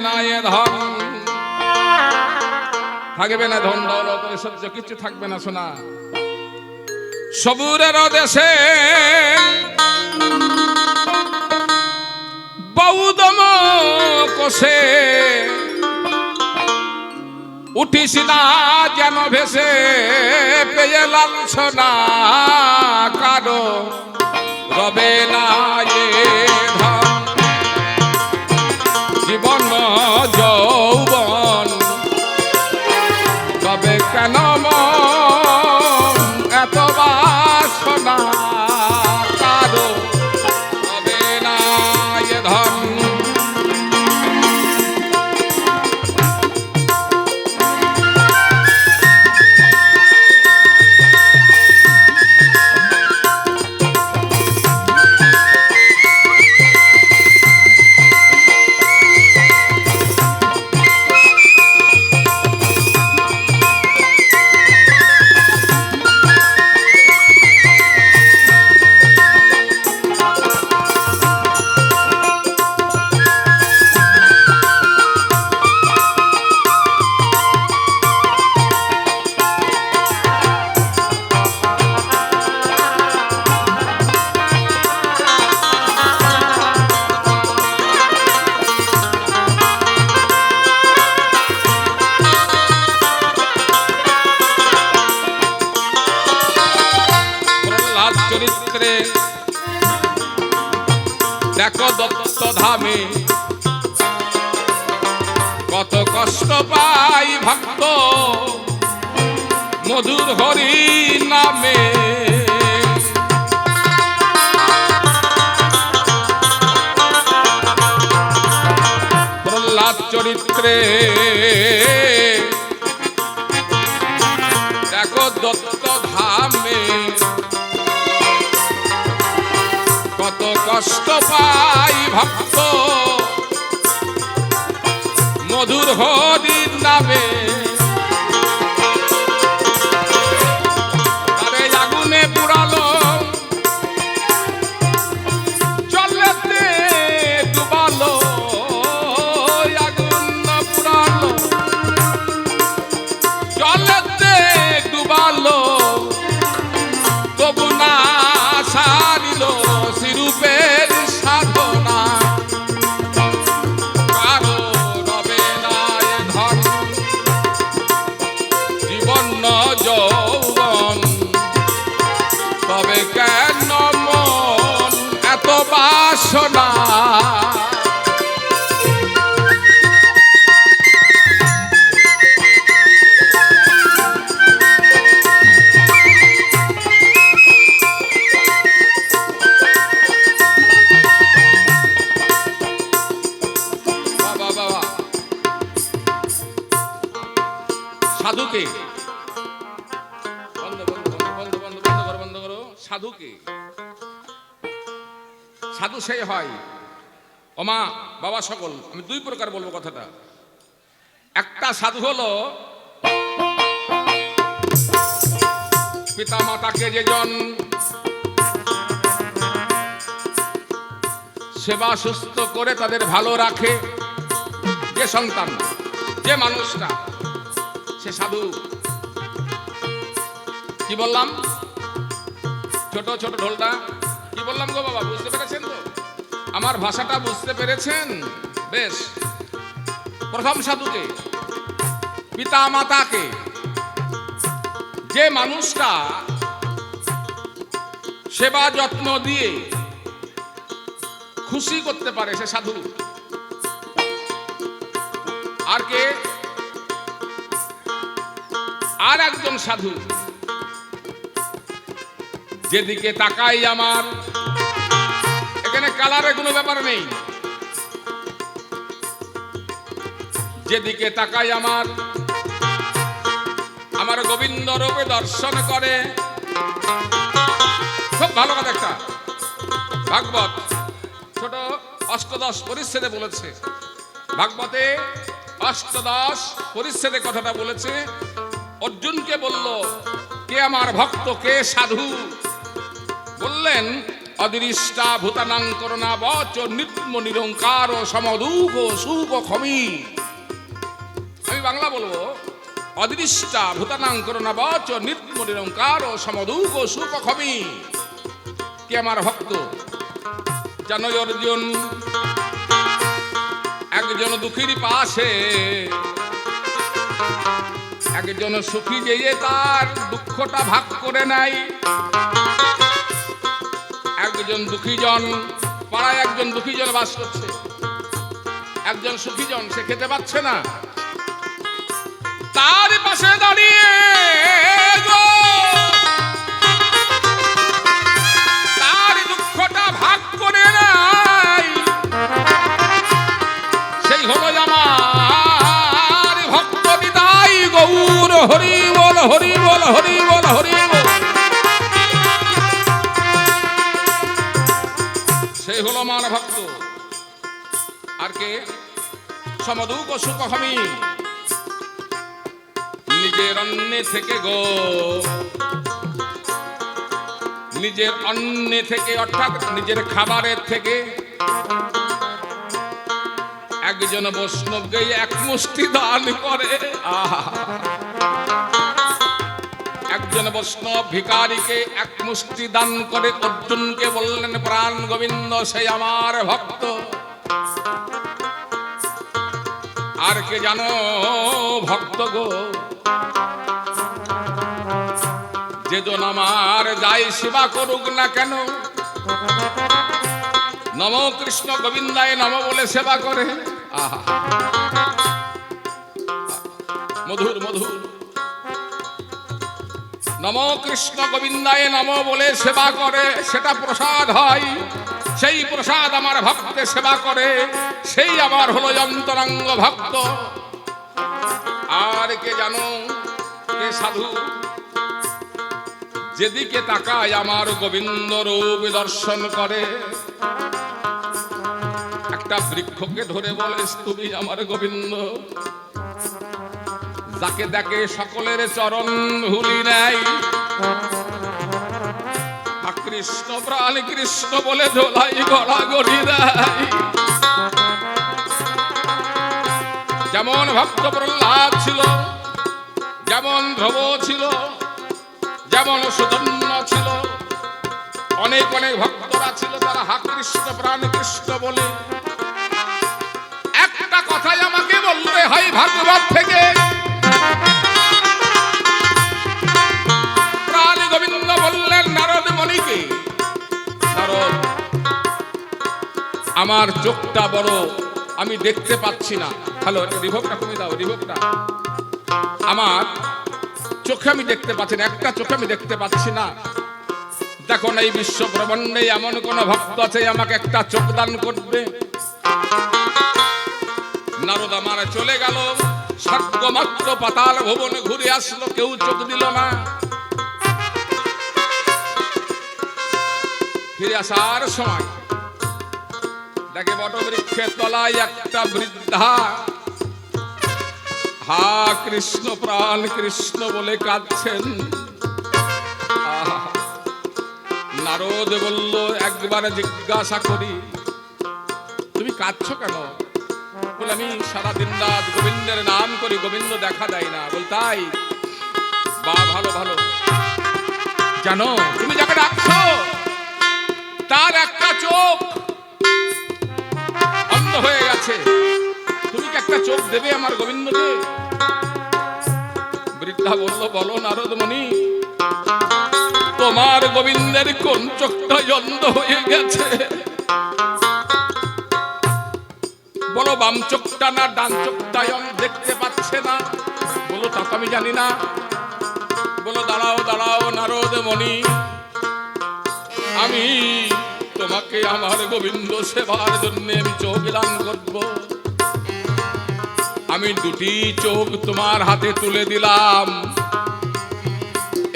Speaker 2: না এ ধন। থাকবে না ধন দৌলত সহ্য কিছু থাকবে না শোনা। সবুরের দেশে বৌদম কোষে, উঠিস না যেন ভেসে পেয়ে লাঞ্ছনা, কারো রবে না এ ধন, জীবন যৌবন, তবে কেন মন এত বাসনা, কারো রবে না এ ধন। চরিত্রে দেখো দত্ত ধামে, কত কষ্ট পাই ভক্ত মধুর হরি নামে। প্রহ্লাদ চরিত্রে দেখো দত্ত ধামে, কত কষ্ট পাই ভক্ত মধুর হরির নামে। আরে আগুনে পুরালো জলেতে ডুবালো, আগুন পুরালো জলেতে ডুবালো, তবু না সারিল রূপের সাধনা, কারো রবে না এ ধন, জীবন যৌবন, তবে কেন মন এত বাসনা। সাধুকে বন্ধ করো। সাধুকে সাধু সেই হয় ওমা বাবা সকল, আমি দুই প্রকার বলবো কথাটা। একটা সাধু হলো পিতা মাতাকে যেজন সেবা সুস্থ করে তাদের ভালো রাখে, যে সন্তান যে মানুষটা, সে সাধু। কি বললাম? ছোট ছোট ঢোলটা কি বললাম গো বাবা, বুঝতে পেরেছেন তো? আমার ভাষাটা বুঝতে পেরেছেন? বেশ। প্রথম সাধুকে, পিতা মাতাকে, যে মানুষটা সেবা যত্ন দিয়ে খুশি করতে পারে, সে সাধু। আর কে? আর একজন সাধু, যেদিকে তাকাই আমার, এখানে কালারের কোনো ব্যাপার নেই, যেদিকে তাকাই আমার আমার গোবিন্দ রূপে দর্শন করে। খুব ভালো কথা একটা ভাগবত, ছোট অষ্টাদশ পরিচ্ছেদে বলেছে, ভাগবতে অষ্টাদশ পরিচ্ছেদে কথাটা বলেছে। অর্জুনকে বলল, কে আমার ভক্ত, কে সাধু? বললেন, অদৃষ্টা ভূতানাং করুণা বচ নিত্ম নিরঙ্কার সমদুঃখ সুখ ক্ষমি। আমি বাংলা বলবো, অদৃষ্টা ভূতানাং করুণা বচ নিত্ম নিরঙ্কার সমদুঃখ সুখ ক্ষমি। কে আমার ভক্ত? জানো অর্জুন, একজন দুঃখীর পাশে একজন সুখী যেয়ে তার দুঃখটা ভাগ করে নেয়। একজন দুঃখীজন, পাড়ায় একজন দুঃখীজন বাস করছে, একজন সুখীজন, সে খেতে পাচ্ছে না, তার পাশে দাঁড়িয়ে তার দুঃখটা ভাগ করে নেয়। সেই হলো আমার ভক্ত বিদায় গৌর। হরি বল, হরি বল, হরি বল, হরি বল। সেই হলো আমার ভক্ত। আর কে? সমদুঃখ সুখ ক্ষমি। নিজের অন্নে থেকে গো, নিজের অন্নে থেকে, অর্থাৎ নিজের খাবারের থেকে একজন বৈষ্ণবকে এক মুষ্টি দান করে। একজন বৈষ্ণব ভিখারিকে এক মুষ্টি দান করে। অর্জুনকে বললেন, প্রাণ গোবিন্দ সেই আমার ভক্ত। আর কে জানো ভক্ত গো? যেজন আমার যাই সেবা করুক না কেন, নম কৃষ্ণ গোবিন্দায় নম বলে সেবা করে। আহা, মধুর মধুর। নম কৃষ্ণ গোবিন্দায় নম বলে সেবা করে, সেটা প্রসাদ হয়। সেই প্রসাদ আমার ভক্তে সেবা করে, সেই আমার হলো অন্তরঙ্গ ভক্ত। আর কে জানো কে সাধু? যেদিকে তাকায় আমার গোবিন্দ রূপ দর্শন করে। একটা বৃক্ষকে ধরে বলে, তুমি আমার গোবিন্দ। যাকে দেখে সকলের চরণ ধুলি নেয়। কৃষ্ণ প্রাণ কৃষ্ণ বলে ধোলাই গলা গড়ি দেয়। যেমন ভক্ত প্রহ্লাদ ছিল, যেমন ধ্রুব ছিল, যেমন সুদন্য ছিল, অনেক অনেক ভক্তরা ছিল, তারা হা কৃষ্ণ প্রাণ কৃষ্ণ বলে। একটা কথাই আমাকে বলতে হয় ভাগবত থেকে, প্রাণ গোবিন্দ বললেন নারদ মণিকে, নারদ আমার চোখটা বড়, আমি দেখতে পাচ্ছি না। হ্যালো, রিভোকটা কমে দাও, রিভোকটা। আমার চোখে আমি দেখতে পাচ্ছি না, একটা চোখে আমি দেখতে পাচ্ছি না। দেখো না, এই বিশ্ব ব্রহ্মাণ্ডে এমন কোন ভক্ত আছে আমাকে একটা চোখ দান করবে? নারদ আমার চলে গেল, স্বর্গমাত্র পাতাল ভুবন ঘুরে আসলো, কেউ চোখ দিল না। ফিরে আসার সময় দেখে বটবৃক্ষের তলায় একটা বৃদ্ধা হা কৃষ্ণ প্রাণ কৃষ্ণ বলে কাঁদছেন। নারদ বলল, একবারে জিজ্ঞাসা করি, তুমি কাঁদছো কেন? বলে, আমি সারাদিন রাত গোবিন্দের নাম করি, গোবিন্দ দেখা দেয় না। বল, তাই? বা, ভালো ভালো। জানো তুমি যাকে ডাকছো তার একটা চোখ অন্ধ হয়ে গেছে, তুমি কি একটা চোখ দেবে আমার গোবিন্দকে? বৃদ্ধা বলল, বলো নারদ মুনি, তোমার গোবিন্দের কোন চোখটা অন্ধ হয়ে গেছে? বলো, বাম চোখটা না ডান চোখটা দেখতে পাচ্ছে না? বলো, তা তো আমি জানি না। বলো, দাঁড়াও দাঁড়াও নারদ মুনি, আমি তোমাকে আমার গোবিন্দ সেবার জন্য আমি চোখ দান করব। আমি দুটি চোখ তোমার হাতে তুলে দিলাম,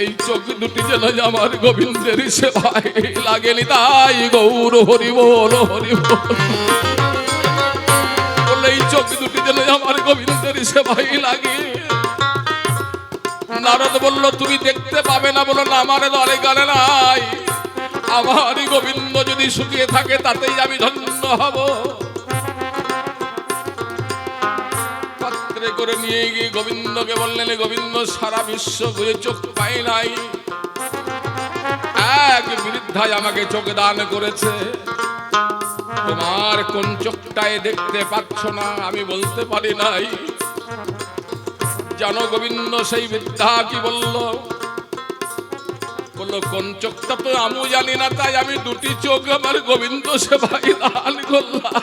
Speaker 2: এই চোখ দুটি যেন আমার গোবিন্দের সেবায় লাগেনি। তাই গৌর হরি বল, হরি বল। চোখ দুটি যেন আমার গোবিন্দের সেবাই লাগে। নারদ বলল তুমি দেখতে পাবে না, বলো না আমার দলে গানে নাই, আমার গোবিন্দ যদি শুকিয়ে থাকে তাতেই আমি ধন্য হব। পাত্রে করে নিয়ে গিয়ে গোবিন্দকে বললেন, গোবিন্দ সারা বিশ্ব ঘুরে চোখ পাই নাই, এক বৃদ্ধায় আমাকে চোখ দান করেছে, তোমার কোন চোখটায় দেখতে পাচ্ছ না আমি বলতে পারি নাই। জানো গোবিন্দ সেই বৃদ্ধা কি বলল? বললো কোন চোখটা তো আমি জানি না, তাই আমি দুটি চোখ আমার গোবিন্দ সেবাই দান করলাম।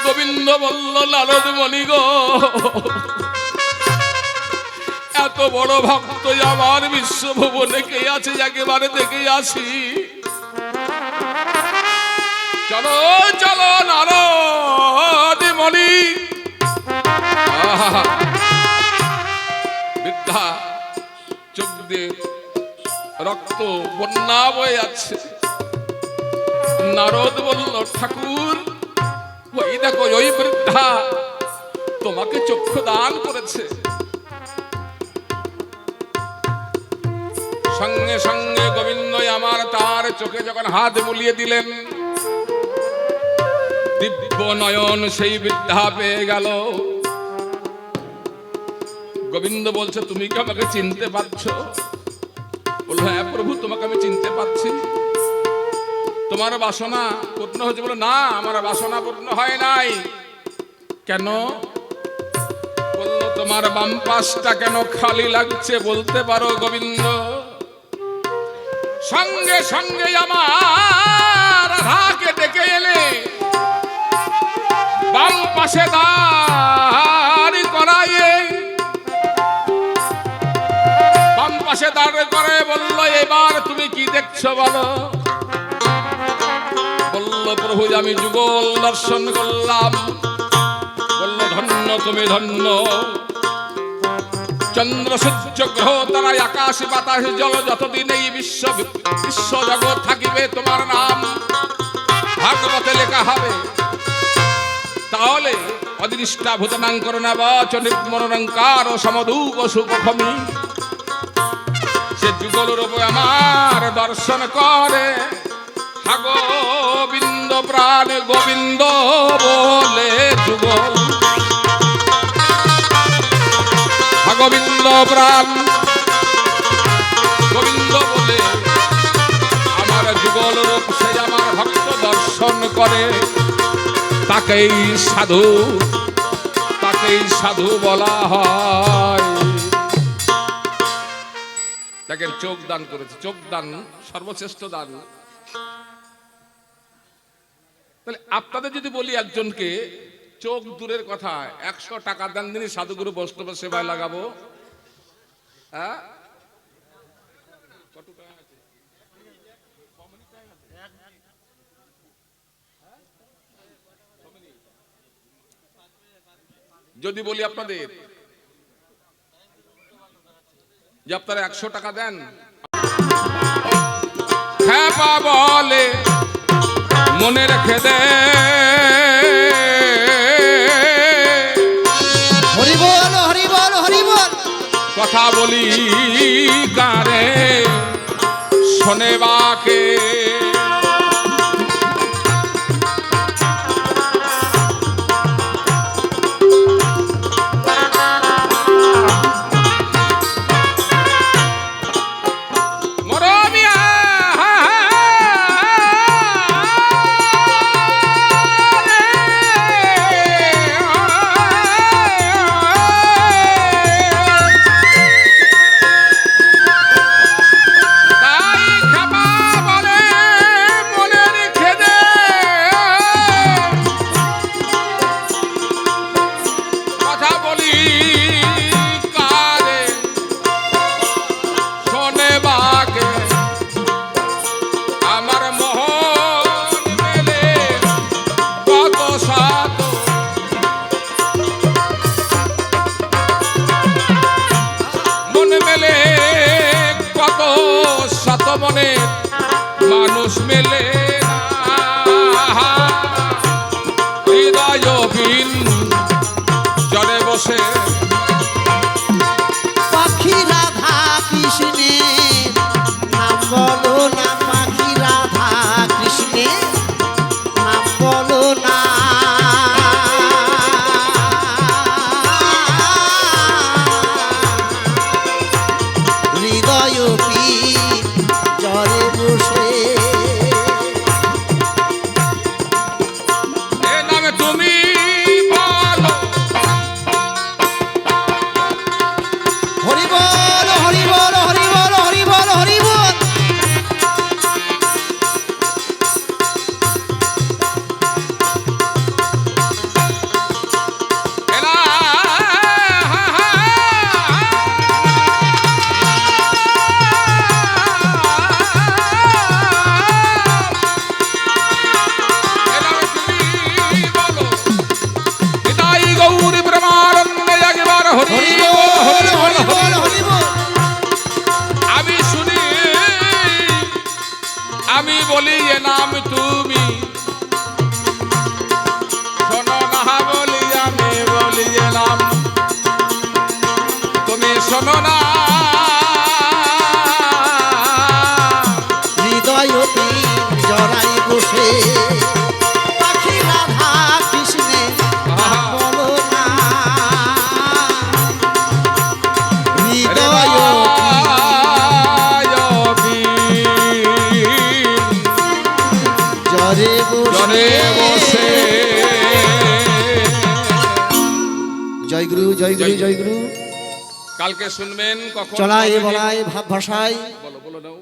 Speaker 2: গোবিন্দ বলল, নারদ মণি গো, এত বড় ভক্ত আমার বিশ্বভুবনে কে আছে, একেবারে দেখে আসি। চলো চলো নারদ মণি। বৃদ্ধা চোখ দিয়ে রক্ত বন্যা বয়ে আছে। নারদ বলল, ঠাকুর ওই দেখো ওই বৃদ্ধা তোমাকে চক্ষু দান করেছে। সঙ্গে সঙ্গে গোবিন্দ আমার তার চোখে যখন হাত বুলিয়ে দিলেন, দিব্য নয়ন সেই বৃদ্ধা পেয়ে গেল। গোবিন্দ বলছে, তুমি কি আমাকে চিনতে পারছো? বলল, হ্যাঁ প্রভু তোমাকে আমি চিনতে পারছি। তোমার বাসনা পূর্ণ হয়েছে? বলো, না আমার বাসনা পূর্ণ হয় নাই। কেন? বলল, তোমার বাম পাশটা কেন খালি লাগছে বলতে পারো গোবিন্দ? সঙ্গে সঙ্গে আমার রাধাকে ডেকে এলে বাম পাশে দাঁড় করাইয়ে, বাম পাশে দাঁড় করে বলল, এবার তুমি কি দেখছো বলো? বলল, প্রভু আমি যুগল দর্শন করলাম। বলল, ধন্য তুমি ধন্য। চন্দ্র সূর্য গ্রহ তারা আকাশ বাতাস জল যতদিন এই বিশ্ব জগৎ থাকিবে তোমার নাম ভাগবতে লেখা হবে। তাহলে অদৃষ্টা ভূতনাঙ্কর নাবাচ নির্মরণঙ্কার সমদূক সুখমি, সে যুগল রূপে আমার দর্শন করে। গোবিন্দ প্রাণ গোবিন্দ বলে যুগল, গোবিন্দ প্রাণ গোবিন্দ বলে আমার যুগল রূপ সে আমার ভক্ত দর্শন করে। তাকেই সাধু বলা হয়। দেখেন চোখ দান করেছে, চোখ দান সর্বশ্রেষ্ঠ দান। তাহলে আপনাদের যদি বলি একজনকে চোখ দূরের কথা 100 টাকা দেন দিনই সাধুগুরু বৈষ্ণব সেবায় লাগাবো, হ্যাঁ যদি বলি আপনাদের যে আপনারা 100 টাকা দেন, হ্যাঁ বলে মনে রেখে দে,
Speaker 1: হরি বল হরি বল হরি বল।
Speaker 2: কথা বলি কারে শোনে বাকে, খাবা বসে।
Speaker 1: জয় গুরু, জয় গুরু, জয় গুরু।
Speaker 2: কালকে শুনবেন কখন
Speaker 1: চলাই
Speaker 2: কবে দিন?
Speaker 1: বলাই ভাব ভাষায়
Speaker 2: বলো বলো দাও।